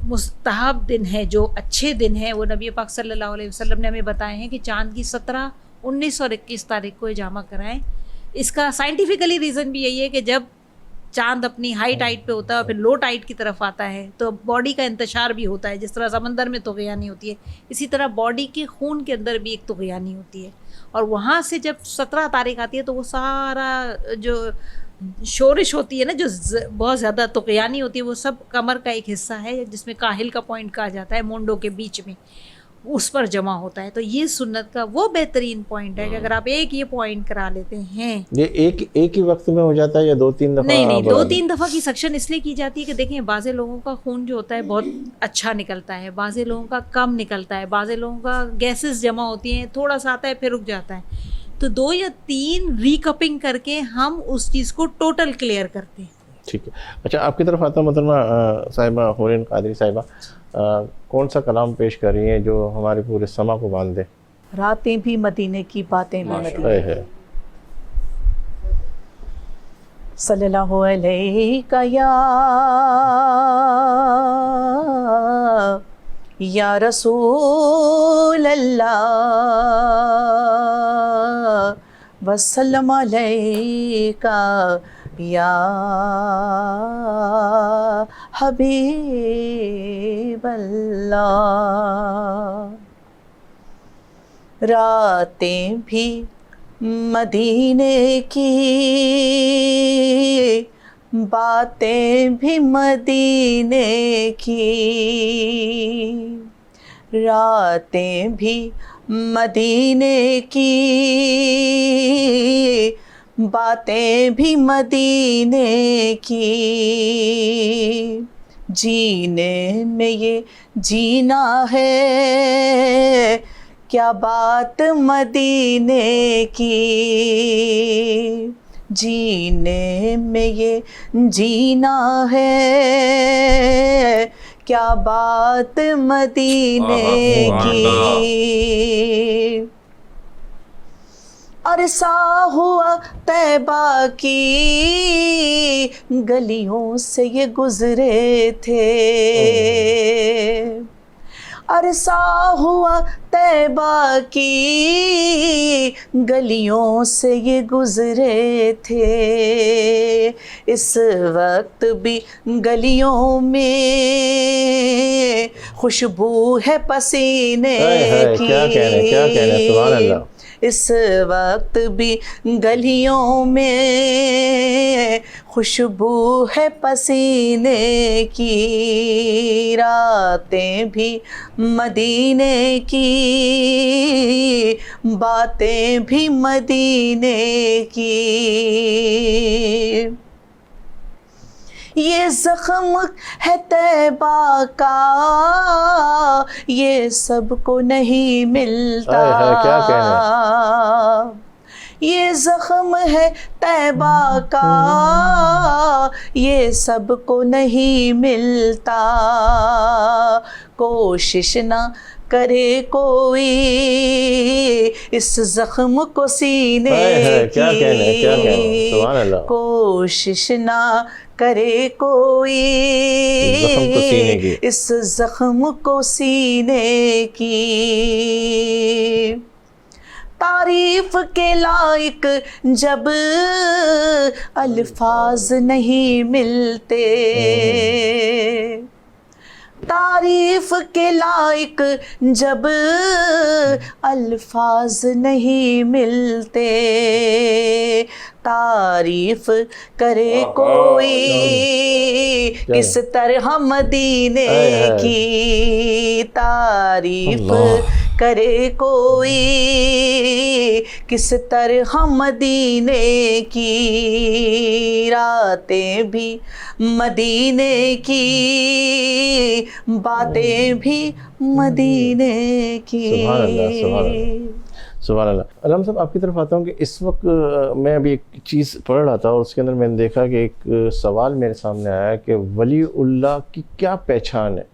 مستحب دن ہے, جو اچھے دن ہیں, وہ نبی پاک صلی اللہ علیہ وسلم نے ہمیں بتائے ہیں کہ چاند کی 17, 19 اور 21 تاریخ کو حجامہ کرائیں. اس کا سائنٹیفکلی ریزن بھی یہی ہے کہ جب چاند اپنی ہائی ٹائٹ پہ ہوتا ہے اور پھر لو ٹائٹ کی طرف آتا ہے تو باڈی کا انتشار بھی ہوتا ہے. جس طرح سمندر میں طغیانی ہوتی ہے, اسی طرح باڈی کے خون کے اندر بھی ایک طغیانی ہوتی ہے. اور وہاں سے جب 17 تاریخ آتی ہے تو وہ سارا جو شورش ہوتی ہے نا, جو بہت زیادہ طغیانی ہوتی ہے, وہ سب کمر کا ایک حصہ ہے جس میں کاہل کا پوائنٹ کہا جاتا ہے, مونڈوں کے بیچ میں, اس پر جمع ہوتا ہے. تو یہ سنت کا وہ بہترین پوائنٹ ہے کہ اگر آپ ایک یہ پوائنٹ کرا لیتے ہیں. یہ ایک ہی وقت میں ہو جاتا ہے یا 2-3 دفعہ؟ نہیں, 2-3 دفعہ کی سیکشن اس لیے کی جاتی ہے کہ دیکھیں بعض لوگوں کا خون جو ہوتا ہے بہت اچھا نکلتا ہے, بعض لوگوں کا کم نکلتا ہے, بعض لوگوں کا گیسز جمع ہوتی ہیں, تھوڑا سا آتا ہے پھر رک جاتا ہے. تو 2 یا 3 ریکپنگ کر کے ہم اس چیز کو ٹوٹل کلیئر کرتے ہیں. ٹھیک ہے. اچھا آپ کی طرف آتا ہوں محترمہ صاحبہ حورین قادری صاحبہ, کون سا کلام پیش کر رہی ہیں جو ہمارے پورے سما کو باندھ دے؟ راتیں بھی مدینے کی باتیں بھی مدینے. ہے صلی اللہ علیہ یا رسول اللہ وسلم علیکہ یا حبیب اللہ. راتیں بھی مدینے کی باتیں بھی مدینے کی, راتیں بھی مدینے کی باتیں بھی مدینے کی. جینے میں یہ جینا ہے کیا بات مدینے کی, جینے میں یہ جینا ہے کیا بات مدینے کی. عرصہ ہوا طیبہ کی گلیوں سے یہ گزرے تھے, عرصہ ہوا طیبہ کی گلیوں سے یہ گزرے تھے. اس وقت بھی گلیوں میں خوشبو ہے پسینے کی. کیا کہنے سبحان اللہ. اس وقت بھی گلیوں میں خوشبو ہے پسینے کی. راتیں بھی مدینے کی باتیں بھی مدینے کی. یہ زخم ہے طیبہ کا یہ سب کو نہیں ملتا. کیا کہنا, یہ زخم ہے طیبہ کا یہ سب کو نہیں ملتا. کوشش نہ کرے کوئی اس زخم کو سینے کی, کوشش نہ کرے کوئی اس زخم کو سینے کی. تعریف کے لائق جب الفاظ نہیں ملتے, تعریف کے لائق جب الفاظ نہیں ملتے. تعریف کرے کوئی کس طرح مدینے کی, تعریف کرے کوئی کس طرح مدینے کی. راتیں بھی مدینے کی باتیں بھی مدینے کی. سبحان اللہ سبحان اللہ سبحان اللہ. علامہ صاحب آپ کی طرف آتا ہوں کہ اس وقت میں ابھی ایک چیز پڑھ رہا تھا اور اس کے اندر میں نے دیکھا کہ ایک سوال میرے سامنے آیا کہ ولی اللہ کی کیا پہچان ہے؟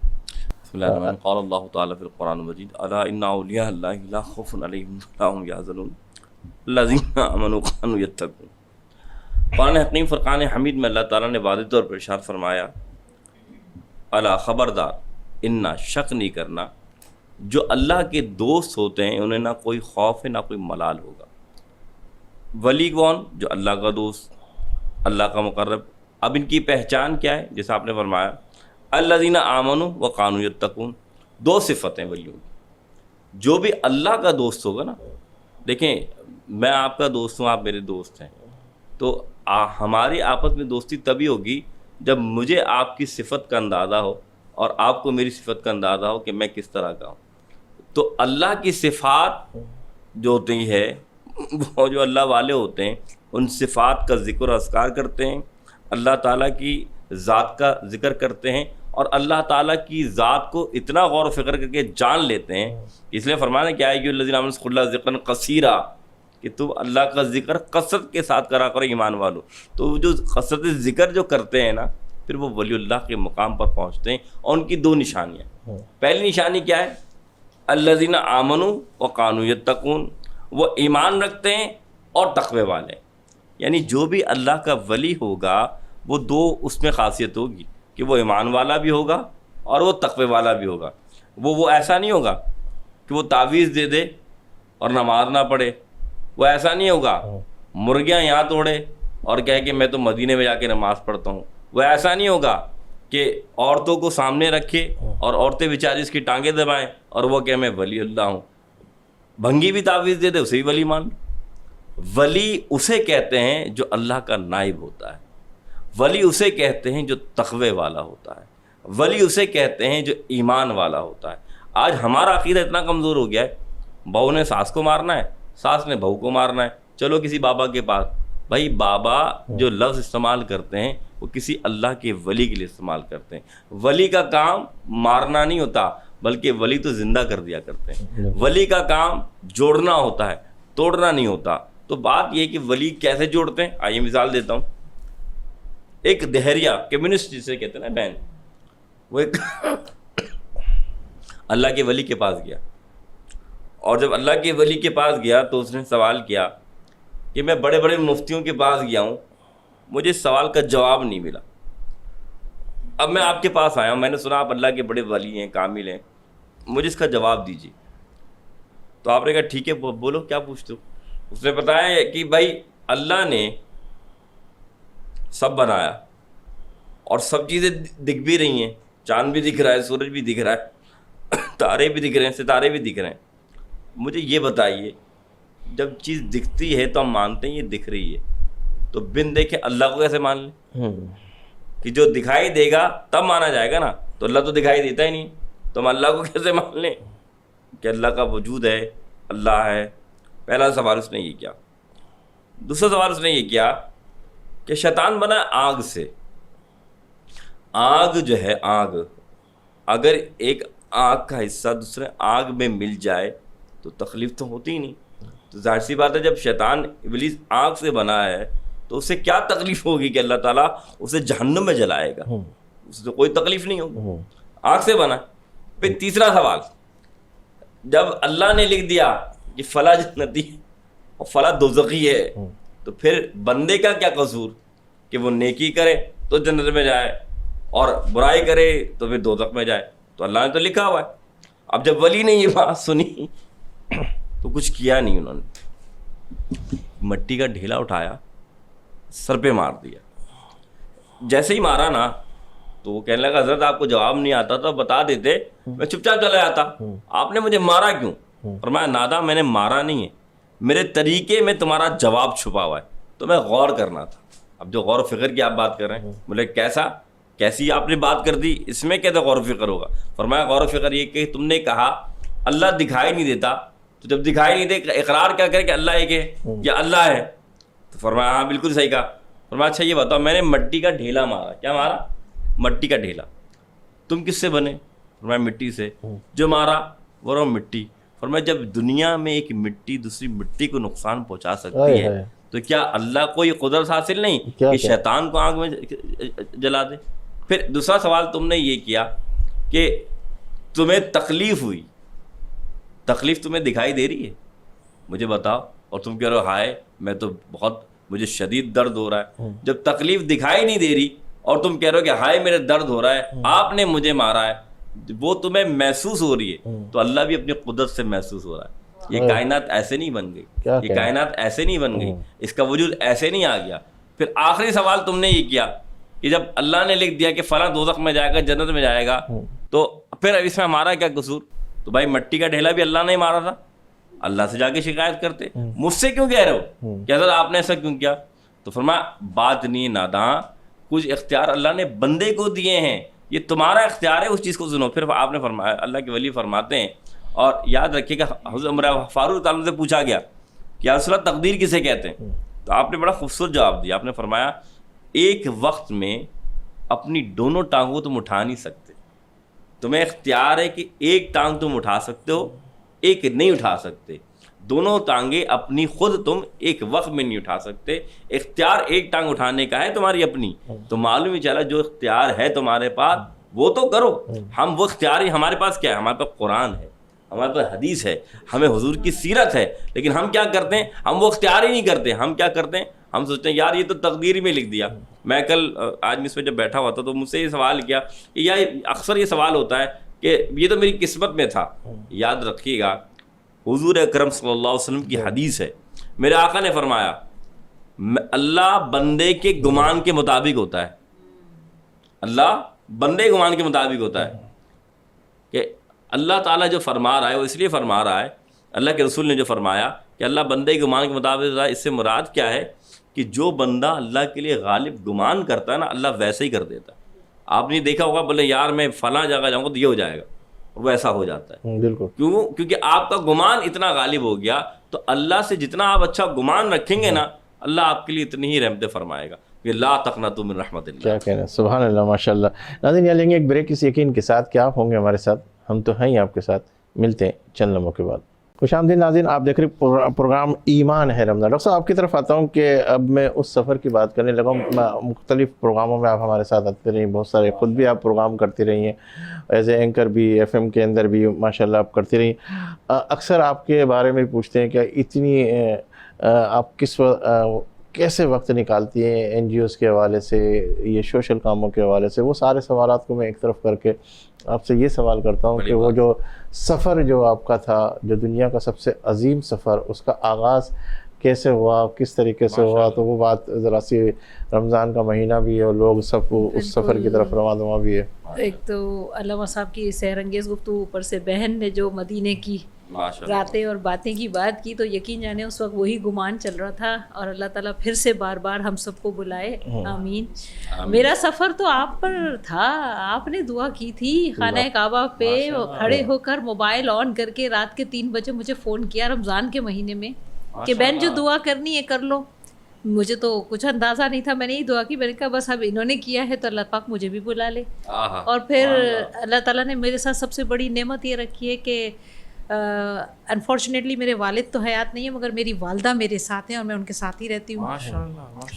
بسم اللہ الرحمن الرحیم. قال اللہ تعالیٰ فی القرآن المجید الا ان اولیاء اللہ لا خوف علیہم ولا هم یحزنون الذین آمنوا وکانوا یتقون. قرآن حکیم فرقان حمید میں اللہ تعالیٰ نے واضح طور پر ارشاد فرمایا الا خبردار انا شک نہیں کرنا جو اللہ کے دوست ہوتے ہیں انہیں نہ کوئی خوف ہے نہ کوئی ملال ہوگا. ولی کون؟ جو اللہ کا دوست, اللہ کا مقرب. اب ان کی پہچان کیا ہے؟ جیسا آپ نے فرمایا الذین آمنوا وکانوا یتقون. 2 صفتیں ولیوں کی. جو بھی اللہ کا دوست ہوگا نا, دیکھیں میں آپ کا دوست ہوں, آپ میرے دوست ہیں, تو ہماری آپس میں دوستی تبھی ہوگی جب مجھے آپ کی صفت کا اندازہ ہو اور آپ کو میری صفت کا اندازہ ہو کہ میں کس طرح کا ہوں. تو اللہ کی صفات جو ہوتی ہے وہ جو اللہ والے ہوتے ہیں ان صفات کا ذکر و اذکار کرتے ہیں, اللہ تعالیٰ کی ذات کا ذکر کرتے ہیں اور اللہ تعالیٰ کی ذات کو اتنا غور و فکر کر کے جان لیتے ہیں. اس لیے فرمانا کیا ہے کہ الذین آمنوا اذکروا اللہ ذکرا کثیرا, کہ تم اللہ کا ذکر کثرت کے ساتھ کرا کرو ایمان والو. تو جو کثرت ذکر جو کرتے ہیں نا پھر وہ ولی اللہ کے مقام پر پہنچتے ہیں. اور ان کی دو نشانیاں. پہلی نشانی کیا ہے؟ الذین آمنوا وکانوا یتقون، وہ ایمان رکھتے ہیں اور تقوی والے. یعنی جو بھی اللہ کا ولی ہوگا وہ دو اس میں خاصیت ہوگی کہ وہ ایمان والا بھی ہوگا اور وہ تقوی والا بھی ہوگا. وہ ایسا نہیں ہوگا کہ وہ تعویذ دے دے اور نماز نہ پڑھے. وہ ایسا نہیں ہوگا مرغیاں یہاں توڑے اور کہے کہ میں تو مدینے میں جا کے نماز پڑھتا ہوں. وہ ایسا نہیں ہوگا کہ عورتوں کو سامنے رکھے اور عورتیں بیچاری اس کی ٹانگیں دبائیں اور وہ کہ میں ولی اللہ ہوں. بھنگی بھی تعویذ دے دے اسے بھی ولی مان. ولی اسے کہتے ہیں جو اللہ کا نائب ہوتا ہے. ولی اسے کہتے ہیں جو تقوی والا ہوتا ہے. ولی اسے کہتے ہیں جو ایمان والا ہوتا ہے. آج ہمارا عقیدہ اتنا کمزور ہو گیا ہے، بہو نے ساس کو مارنا ہے، ساس نے بہو کو مارنا ہے، چلو کسی بابا کے پاس. بھائی بابا جو لفظ استعمال کرتے ہیں وہ کسی اللہ کے ولی کے لیے استعمال کرتے ہیں. ولی کا کام مارنا نہیں ہوتا بلکہ ولی تو زندہ کر دیا کرتے ہیں. ولی کا کام جوڑنا ہوتا ہے، توڑنا نہیں ہوتا. تو بات یہ کہ ولی کیسے جوڑتے ہیں، آئیے مثال دیتا ہوں. ایک دہریہ کمیونسٹ جسے کہتے ہیں نا بہن، وہ ایک اللہ کے ولی کے پاس گیا اور جب اللہ کے ولی کے پاس گیا تو اس نے سوال کیا کہ میں بڑے بڑے مفتیوں کے پاس گیا ہوں، مجھے اس سوال کا جواب نہیں ملا. اب میں آپ کے پاس آیا ہوں، میں نے سنا آپ اللہ کے بڑے ولی ہیں، کامل ہیں، مجھے اس کا جواب دیجیے. تو آپ نے کہا ٹھیک ہے بولو کیا پوچھتے ہو. اس نے بتایا کہ بھائی اللہ نے سب بنایا اور سب چیزیں دکھ بھی رہی ہیں، چاند بھی دکھ رہا ہے، سورج بھی دکھ رہا ہے، تارے بھی دکھ رہے ہیں، ستارے بھی دکھ رہے ہیں. مجھے یہ بتائیے جب چیز دکھتی ہے تو ہم مانتے ہیں یہ دکھ رہی ہے، تو بن دیکھے اللہ کو کیسے مان لیں؟ کہ جو دکھائی دے گا تب مانا جائے گا نا. تو اللہ تو دکھائی دیتا ہی نہیں، تو ہم اللہ کو کیسے مان لیں کہ اللہ کا وجود ہے، اللہ ہے. پہلا سوال اس نے یہ کیا. دوسرا سوال اس نے یہ کیا کہ شیطان بنا آگ سے. آگ جو ہے آگ، اگر ایک آگ کا حصہ دوسرے آگ میں مل جائے تو تکلیف تو ہوتی ہی نہیں. تو ظاہر سی بات ہے جب شیطان ابلیس آگ سے بنا ہے تو اسے کیا تکلیف ہوگی کہ اللہ تعالیٰ اسے جہنم میں جلائے گا. اسے تو کوئی تکلیف نہیں ہوگی، آگ سے بنا. پھر تیسرا سوال، جب اللہ نے لکھ دیا کہ فلاں جنتی اور فلاں دوزخی ہے تو پھر بندے کا کیا قصور کہ وہ نیکی کرے تو جنت میں جائے اور برائی کرے تو پھر دوزخ میں جائے. تو اللہ نے تو لکھا ہوا ہے. اب جب ولی نے یہ بات سنی تو کچھ کیا نہیں، انہوں نے مٹی کا ڈھیلا اٹھایا، سر پہ مار دیا. جیسے ہی مارا نا تو وہ کہنے لگا حضرت آپ کو جواب نہیں آتا تو بتا دیتے، میں چپ چاپ چلا جاتا، آپ نے مجھے مارا کیوں؟ فرمایا نادا میں نے مارا نہیں ہے، میرے طریقے میں تمہارا جواب چھپا ہوا ہے، تو میں غور کرنا تھا. اب جو غور و فکر کی آپ بات کر رہے ہیں، بولے کیسی آپ نے بات کر دی، اس میں کیسے غور و فکر ہوگا؟ فرمایا غور و فکر یہ کہ تم نے کہا اللہ دکھائی نہیں دیتا، تو جب دکھائی نہیں دے اقرار کیا کرے کہ اللہ ایک ہے یا اللہ ہے؟ تو فرمایا ہاں بالکل صحیح کہا. فرمایا اچھا یہ بتاؤ میں نے مٹی کا ڈھیلا مارا، کیا مارا؟ مٹی کا ڈھیلا. تم کس سے بنے؟ فرمایا مٹی سے. جو مارا وہ رہا مٹی. فرمایا جب دنیا میں ایک مٹی دوسری مٹی کو نقصان پہنچا سکتی ہے تو کیا اللہ کو یہ قدرت حاصل نہیں کہ شیطان کو آگ میں جلا دے؟ پھر دوسرا سوال تم نے یہ کیا کہ تمہیں تکلیف ہوئی، تکلیف تمہیں دکھائی دے رہی ہے مجھے بتاؤ، اور تم کہہ رہے ہو ہائے میں تو بہت مجھے شدید درد ہو رہا ہے. جب تکلیف دکھائی نہیں دے رہی اور تم کہہ رہے ہو کہ ہائے میرے درد ہو رہا ہے، آپ نے مجھے مارا ہے، وہ تمہیں محسوس ہو رہی ہے، تو اللہ بھی اپنی قدرت سے محسوس ہو رہا ہے. یہ کائنات ایسے نہیں بن گئی، یہ کائنات ایسے نہیں بن گئی، اس کا وجود ایسے نہیں آ گیا. پھر آخری سوال تم نے یہ کیا کہ جب اللہ نے لکھ دیا کہ فلاں دوزخ میں جائے گا جنت میں جائے گا تو پھر اب اس میں ہمارا کیا قصور؟ تو بھائی مٹی کا ڈھیلا بھی اللہ نے مارا تھا، اللہ سے جا کے شکایت کرتے، مجھ سے کیوں کہہ رہے ہو کہ حضرت آپ نے ایسا کیوں کیا؟ تو فرمایا بات نہیں ناداں، کچھ اختیار اللہ نے بندے کو دیے ہیں، یہ تمہارا اختیار ہے، اس چیز کو سنو. پھر آپ نے فرمایا، اللہ کے ولی فرماتے ہیں، اور یاد رکھیے کہ حضرت عمر فاروق تعالیٰ سے پوچھا گیا کہ یا رسول اللہ تقدیر کسے کہتے ہیں؟ تو آپ نے بڑا خوبصورت جواب دیا. آپ نے فرمایا ایک وقت میں اپنی دونوں ٹانگوں تم اٹھا نہیں سکتے، تمہیں اختیار ہے کہ ایک ٹانگ تم اٹھا سکتے ہو، ایک نہیں اٹھا سکتے. دونوں ٹانگیں اپنی خود تم ایک وقت میں نہیں اٹھا سکتے. اختیار ایک ٹانگ اٹھانے کا ہے تمہاری اپنی, تو معلوم ہی چلا جو اختیار ہے تمہارے پاس وہ تو کرو. ہم وہ اختیار ہی, ہمارے پاس کیا ہے, ہمارے پاس قرآن ہے, ہمارے پاس حدیث ہے, ہمیں حضور کی سیرت ہے, لیکن ہم کیا کرتے ہیں, ہم وہ اختیار ہی نہیں کرتے. ہم کیا کرتے ہیں, ہم سوچتے ہیں یار یہ تو تقدیر میں لکھ دیا. میں کل آج اس میں جب بیٹھا ہوا تھا تو مجھ سے یہ سوال کیا کہ یا اکثر یہ سوال ہوتا ہے کہ یہ تو میری قسمت میں تھا. یاد رکھیے گا حضور اکرم صلی اللہ علیہ وسلم کی حدیث ہے, میرے آقا نے فرمایا اللہ بندے کے گمان کے مطابق ہوتا ہے. اللہ بندے کے گمان کے مطابق ہوتا ہے کہ اللہ تعالیٰ جو فرما رہا ہے وہ اس لیے فرما رہا ہے, اللہ کے رسول نے جو فرمایا کہ اللہ بندے کے گمان کے مطابق ہوتا ہے, اس سے مراد کیا ہے کہ جو بندہ اللہ کے لیے غالب گمان کرتا ہے نا, اللہ ویسے ہی کر دیتا ہے. آپ نے دیکھا ہوگا بولے یار میں فلاں جگہ جاؤں گا تو یہ ہو جائے گا, وہ ایسا ہو جاتا ہے. بالکل. کیوں؟ کیونکہ آپ کا گمان اتنا غالب ہو گیا, تو اللہ سے جتنا آپ اچھا گمان رکھیں گے نا, اللہ آپ کے لیے اتنی ہی رحمتیں فرمائے گا کہ لا تقنطوا من رحمت اللہ. کیا کہنا ہے, سبحان اللہ, ماشاء اللہ. ناظرین یہ لیں گے ایک بریک اس یقین کے ساتھ کہ آپ ہوں گے ہمارے ساتھ, ہم تو ہیں ہی آپ کے ساتھ. ملتے ہیں چند لمحوں کے بعد. خوش آمدید ناظرین, آپ دیکھ رہے پروگرام ایمان ہے رمضان. ڈاکٹر صاحب آپ کی طرف آتا ہوں کہ اب میں اس سفر کی بات کرنے لگا ہوں. مختلف پروگراموں میں آپ ہمارے ساتھ آتے رہی ہیں, بہت سارے خود بھی آپ پروگرام کرتی رہی ہیں, ایز اے اینکر بھی ایف ایم کے اندر بھی ماشاءاللہ آپ کرتی رہی ہیں. اکثر آپ کے بارے میں پوچھتے ہیں کہ اتنی آپ کیسے وقت نکالتی ہیں این جی اوز کے حوالے سے, یہ سوشل کاموں کے حوالے سے. وہ سارے سوالات کو میں ایک طرف کر کے آپ سے یہ سوال کرتا ہوں کہ وہ جو سفر جو آپ کا تھا, جو دنیا کا سب سے عظیم سفر, اس کا آغاز کیسے ہوا, کس طریقے سے ہوا, تو وہ بات ذرا سی, رمضان کا مہینہ بھی ہے اور لوگ سب اس سفر کی طرف رواں دواں بھی ہے. ایک تو علامہ صاحب کی سحر انگیز گفتگو, اوپر سے بہن نے جو مدینے کی راتیں اور باتیں کی بات کی, تو یقین جانے اس وقت وہی گمان چل رہا تھا, اور اللہ تعالیٰ پھر سے بار بار ہم سب کو بلائے. آمین. میرا سفر تو آپ پر تھا, آپ نے دعا کی تھی خانہ کعبہ پہ کھڑے ہو کر, موبائل آن کر کے رات کے 3 بجے مجھے فون کیا رمضان کے مہینے میں کہ بہن جو دعا کرنی ہے کر لو. مجھے تو کچھ اندازہ نہیں تھا, میں نے یہ دعا کی, میں نے کہا بس اب انہوں نے کیا ہے تو اللہ پاک مجھے بھی بلا لے. اور پھر اللہ تعالیٰ نے میرے ساتھ سب سے بڑی نعمت یہ رکھی ہے کہ انفارچونیٹلی میرے والد تو حیات نہیں ہے, مگر میری والدہ میرے ساتھ ہیں اور میں ان کے ساتھ ہی رہتی ہوں.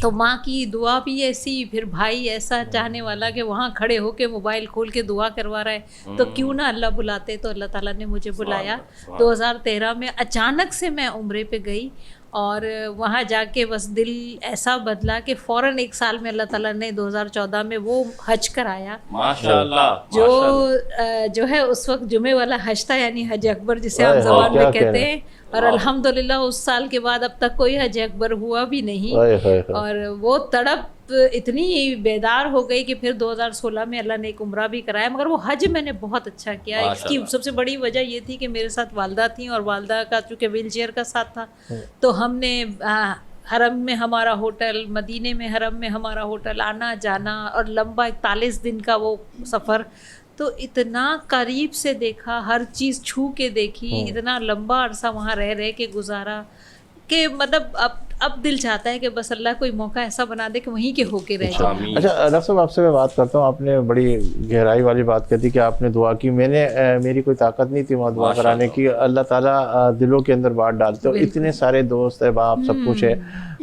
تو ماں کی دعا بھی ایسی, پھر بھائی ایسا چاہنے والا کہ وہاں کھڑے ہو کے موبائل کھول کے دعا کروا رہا ہے, تو کیوں نہ اللہ بلاتے. تو اللہ تعالیٰ نے مجھے بلایا. 2013 میں اچانک سے میں عمرے پہ گئی, اور وہاں جا کے بس دل ایسا بدلا کہ فوراً 1 سال میں اللہ تعالیٰ نے 2014 میں وہ حج کرایا. جو ہے اس وقت جمعے والا حج تھا, یعنی حج اکبر جسے عام زبان میں کہتے ہیں. اور الحمدللہ اس سال کے بعد اب تک کوئی حج اکبر ہوا بھی نہیں. اور وہ تڑپ اتنی بیدار ہو گئی کہ پھر 2016 میں اللہ نے ایک عمرہ بھی کرایا, مگر وہ حج میں نے بہت اچھا کیا. اس کی سب سے بڑی وجہ یہ تھی کہ میرے ساتھ والدہ تھیں, اور والدہ کا چونکہ ویل چیئر کا ساتھ تھا, تو ہم نے حرم میں ہمارا ہوٹل, مدینے میں حرم میں ہمارا ہوٹل, آنا جانا, اور لمبا 41 دن کا وہ سفر, تو اتنا قریب سے دیکھا, ہر چیز چھو کے دیکھی, اتنا لمبا عرصہ وہاں رہ کے گزارا کہ مطلب اب دل چاہتا ہے کہ بس اللہ کوئی موقع ایسا بنا دے کہ وہیں کے ہو کے رہ جائے. اچھا ڈاکٹر صاحب آپ سے میں بات کرتا ہوں, آپ نے بڑی گہرائی والی بات کہتی کہ آپ نے دعا کی. میری کوئی طاقت نہیں تھی وہاں دعا کرانے کی. اللہ تعالیٰ دلوں کے اندر بات ڈالتے ہو. اتنے سارے دوست احباب سب کچھ ہے,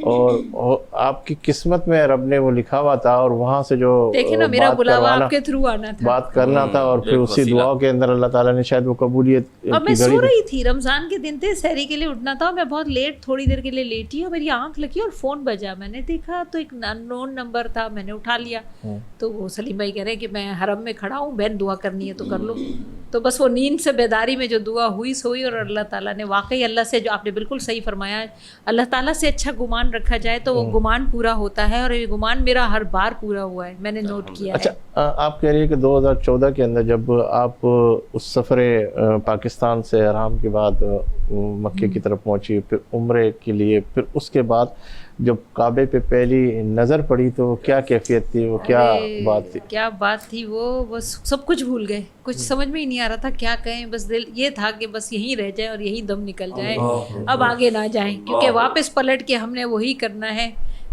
اور آپ کی قسمت میں رب نے وہ لکھا ہوا تھا, اور وہاں سے جو دیکھیں نا میرا بلاوا آپ کے تھرو آنا تھا, بات کرنا تھا, اور پھر اسی دعا کے اندر اللہ تعالیٰ نے شاید وہ قبولیت. اور میں سو رہی تھی, رمضان کے دن تھے, سحری کے لیے اٹھنا تھا, میں بہت لیٹ تھوڑی دیر کے لیے لیٹی, اور میری آنکھ لگی اور فون بجا. میں نے دیکھا تو ایک ان نون نمبر تھا, میں نے اٹھا لیا. تو وہ سلیم بھائی کہہ رہے کہ میں حرم میں کھڑا ہوں, بہن دعا کرنی ہے تو کر لو. تو بس وہ نیند سے بیداری میں جو دعا ہوئی سوئی, اور اللہ تعالیٰ نے واقعی اللہ سے, جو آپ نے بالکل صحیح فرمایا, اللہ تعالیٰ سے اچھا گمان رکھا جائے تو وہ گمان پورا ہوتا ہے, اور یہ گمان میرا ہر بار پورا ہوا ہے, میں نے نوٹ کیا ہے. اچھا آپ کہہ رہی ہیں کہ 2014 کے اندر جب آپ اس سفر پاکستان سے حرام کے بعد مکے کی طرف پہنچی, پھر عمرے کے لیے, پھر اس کے بعد جب کعبے پہ پہلی نظر پڑی تو کیا کیفیت تھی, وہ کیا بات تھی؟ کیا بات تھی وہ, بس سب کچھ بھول گئے, کچھ سمجھ میں ہی نہیں آ رہا تھا کیا کہیں. بس دل یہ تھا کہ بس یہیں رہ جائے اور یہیں دم نکل جائے, اب آگے نہ جائیں, کیونکہ واپس پلٹ کے ہم نے وہی کرنا ہے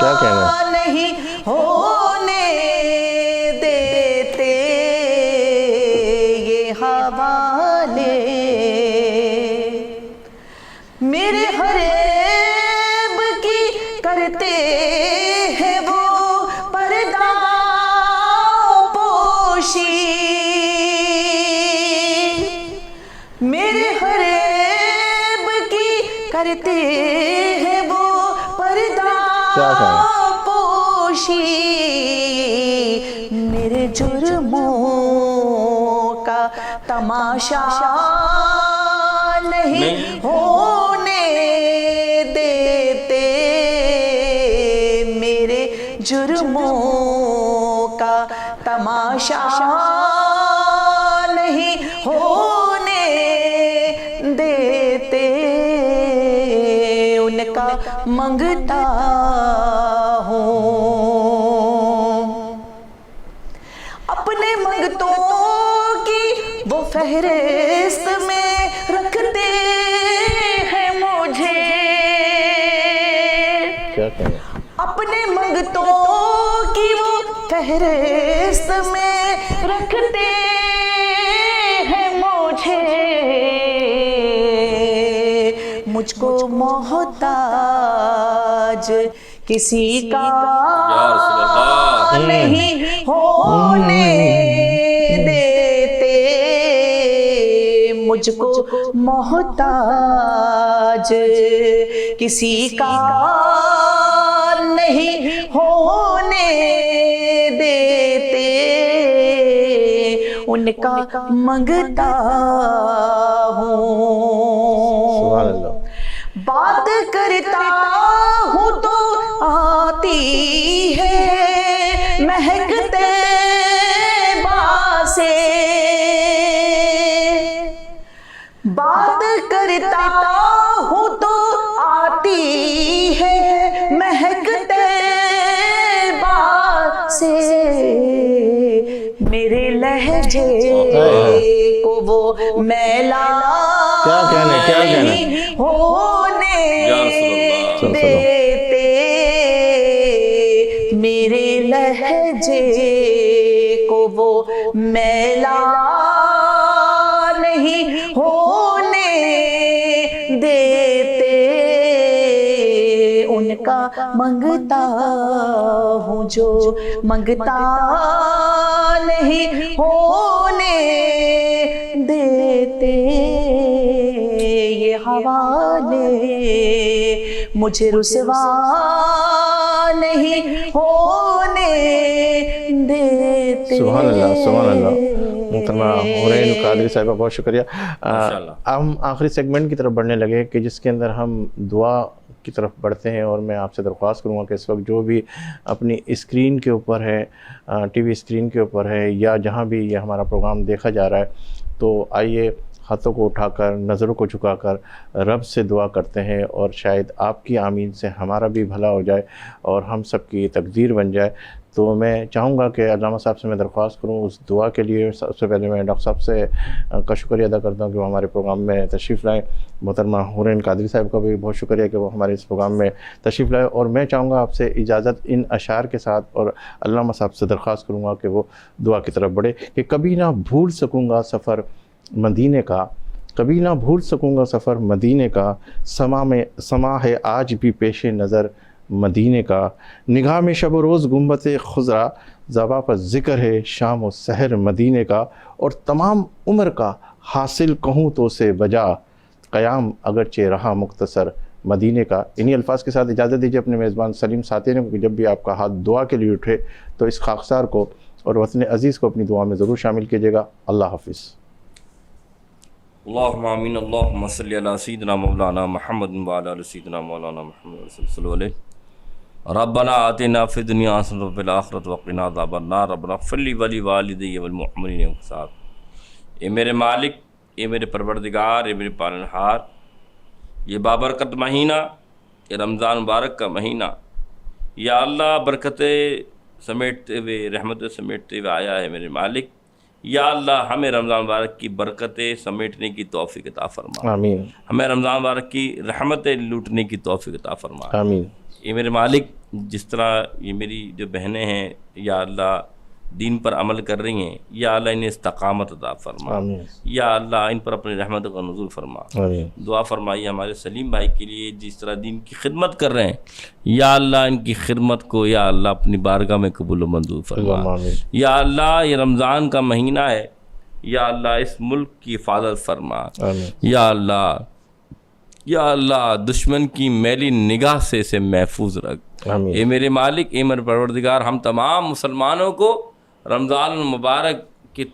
کیا کہنا نہیں ہونے دیتے یہ حوالے، میرے ہر عیب کی کرتے ہیں وہ پردہ پوشی، میرے ہر عیب کی کرتے ہیں وہ پردہ پوشی، میرے جرموں کا تماشا نہیں ہونے دیتے، میرے جرموں کا تماشا نہیں ہونے دیتے، ان کا منگتا ہوں، اپنے منگتوں کی وہ فہرست میں رکھتے ہیں مجھے، کیا کہنا اپنے منگتوں کی وہ فہرست میں رکھتے ہیں مجھے، مجھ کو محتاج کسی کا نہیں ہونے دیتے، مجھ کو محتاج کسی کا نہیں ہونے دیتے، ان کا منگتا ہوں، سبحان اللہ، بات کرتا ہوں تو آتی ہے مہکتے سے، بات کرتا ہوں تو آتی ہے مہکتے سے، میرے لہجے کو وہ میلا نہیں ہونے دیتے، میرے لہجے کو وہ میلا نہیں ہونے دیتے، ان کا منگتا ہوں جو منگتا نہیں ہونے دیتے، یہ حوالے مجھے رسوا نہیں ہونے دیتے۔ سبحان اللہ، سبحان اللہ۔ محترمہ حورین قادری صاحبہ بہت شکریہ۔ ہم آخری سیگمنٹ کی طرف بڑھنے لگے کہ جس کے اندر ہم دعا کی طرف بڑھتے ہیں، اور میں آپ سے درخواست کروں گا کہ اس وقت جو بھی اپنی اسکرین کے اوپر ہے، ٹی وی اسکرین کے اوپر ہے، یا جہاں بھی یہ ہمارا پروگرام دیکھا جا رہا ہے، تو آئیے ہاتھوں کو اٹھا کر، نظروں کو جھکا کر رب سے دعا کرتے ہیں، اور شاید آپ کی آمین سے ہمارا بھی بھلا ہو جائے اور ہم سب کی تقدیر بن جائے۔ تو میں چاہوں گا کہ علامہ صاحب سے میں درخواست کروں اس دعا کے لیے۔ سب سے پہلے میں ڈاکٹر صاحب سے کا شکریہ ادا کرتا ہوں کہ وہ ہمارے پروگرام میں تشریف لائیں۔ محترمہ حورین قادری صاحب کا بھی بہت شکریہ کہ وہ ہمارے اس پروگرام میں تشریف لائے، اور میں چاہوں گا آپ سے اجازت ان اشعار کے ساتھ، اور علامہ صاحب سے درخواست کروں گا کہ وہ دعا کی طرف بڑھے کہ کبھی نہ بھول سکوں گا سفر مدینے کا، کبھی نہ بھول سکوں گا سفر مدینے کا، سما ہے آج بھی پیش نظر مدینے کا، نگاہ میں شب و روز گنبد خضرا، زباں پر ذکر ہے شام و سحر مدینے کا، اور تمام عمر کا حاصل کہوں تو سے بجا، قیام اگرچہ رہا مختصر مدینے کا۔ انہی الفاظ کے ساتھ اجازت دیجیے اپنے میزبان سلیم ساتھی کو کہ جب بھی آپ کا ہاتھ دعا کے لیے اٹھے تو اس خاکسار کو اور وطن عزیز کو اپنی دعا میں ضرور شامل کیجیے گا۔ اللہ حافظ۔ اللہم آمین۔ اللہم صلی علی سیدنا مولانا محمد وعلی آل سیدنا مولانا محمد صلی اللہ علیہ وسلم۔ ربنا آتنا فی الدنیا حسنۃ وفی الآخرۃ وقنا عذاب النار، ربنا اغفر لی ولوالدی والمؤمنین یوم الحساب۔ اے میرے مالک، اے میرے پروردگار، اے میرے پالنہار، یہ بابرکت مہینہ، یہ رمضان مبارک کا مہینہ، یا اللہ برکتیں سمیٹتے ہوئے، رحمتیں سمیٹتے ہوئے آیا ہے میرے مالک، یا اللہ ہمیں رمضان مبارک کی برکتیں سمیٹنے کی توفیق عطا فرما، آمین، ہمیں رمضان مبارک کی رحمتیں لوٹنے کی توفیق عطا فرما۔ آمین۔ یہ میرے مالک جس طرح یہ میری جو بہنیں ہیں یا اللہ دین پر عمل کر رہی ہیں، یا اللہ انہیں استقامت عطا فرما، آمین یا اللہ ان پر اپنی رحمت کا نزول فرما۔ آمین دعا فرمائیے ہمارے سلیم بھائی کے لیے جس طرح دین کی خدمت کر رہے ہیں، یا اللہ ان کی خدمت کو یا اللہ اپنی بارگاہ میں قبول و منظور فرما۔ اللہم آمین یا اللہ یہ رمضان کا مہینہ ہے، یا اللہ اس ملک کی حفاظت فرما، آمین یا اللہ یا اللہ دشمن کی میلی نگاہ سے اسے محفوظ رکھ۔ آمین اے میرے مالک، اے میرے پروردگار، ہم تمام مسلمانوں کو رمضان المبارک کی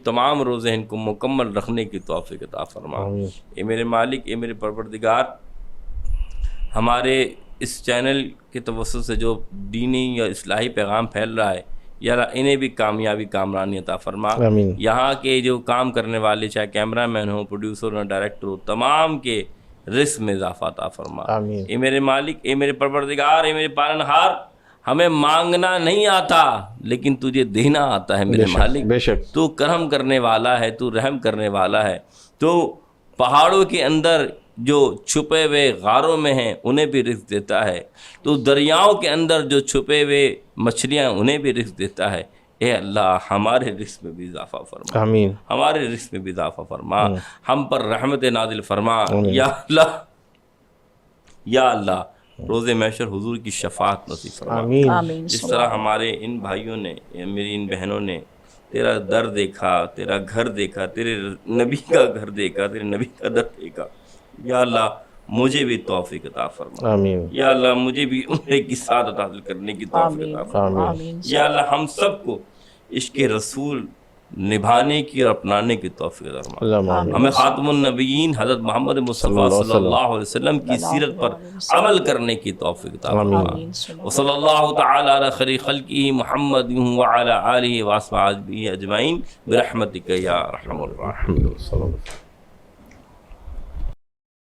تمام روزے ان کو مکمل رکھنے کی توفیق عطا فرما۔ آمین اے میرے مالک، اے میرے پروردگار، ہمارے اس چینل کے توسط سے جو دینی یا اصلاحی پیغام پھیل رہا ہے، یا اللہ انہیں بھی کامیابی کامرانی عطا فرما۔ آمین یہاں کے جو کام کرنے والے، چاہے کیمرہ مین ہو، پروڈیوسر ہو، ڈائریکٹر ہو، تمام کے رزق میں اضافہ عطا فرما۔ آمین اے میرے مالک، اے میرے پروردگار، اے میرے پالنہار، ہمیں مانگنا نہیں آتا لیکن تجھے دینا آتا ہے میرے مالک۔ بے شک تو کرم کرنے والا ہے، تو رحم کرنے والا ہے، تو پہاڑوں کے اندر جو چھپے ہوئے غاروں میں ہیں انہیں بھی رزق دیتا ہے، تو دریاؤں کے اندر جو چھپے ہوئے مچھلیاں انہیں بھی رزق دیتا ہے۔ اے اللہ ہمارے رزق میں بھی اضافہ فرما، آمین ہمارے رزق میں بھی اضافہ فرما، ہم پر رحمت نازل فرما۔ یا اللہ یا اللہ روز محشر حضور کی شفاعت نصیب فرما۔ آمین آمین جس طرح ہمارے ان بھائیوں نے، میری ان بہنوں نے تیرا در دیکھا، تیرا گھر دیکھا، تیرے نبی کا گھر دیکھا، تیرے نبی کا در دیکھا، یا اللہ مجھے بھی توفیق عطا فرما۔ آمین یا اللہ مجھے بھی عمرے کی سعادت حاصل کرنے کی توفیق عطا فرما۔ آمین یا اللہ ہم سب کو عشق رسول نبھانے کی اور اپنانے کی توفیق عطا فرما۔ اللہم آمین ہمیں خاتم النبیین حضرت محمد مصطفیٰ صلی اللہ علیہ وسلم کی سیرت پر عمل کرنے کی توفیق عطا فرما۔ وصلی اللہ تعالی علی خیر خلقہ محمد وعلی آلہ واصحابہ اجمعین برحمتک یا ارحم الراحمین۔ صلی اللہ علیہ وسلم۔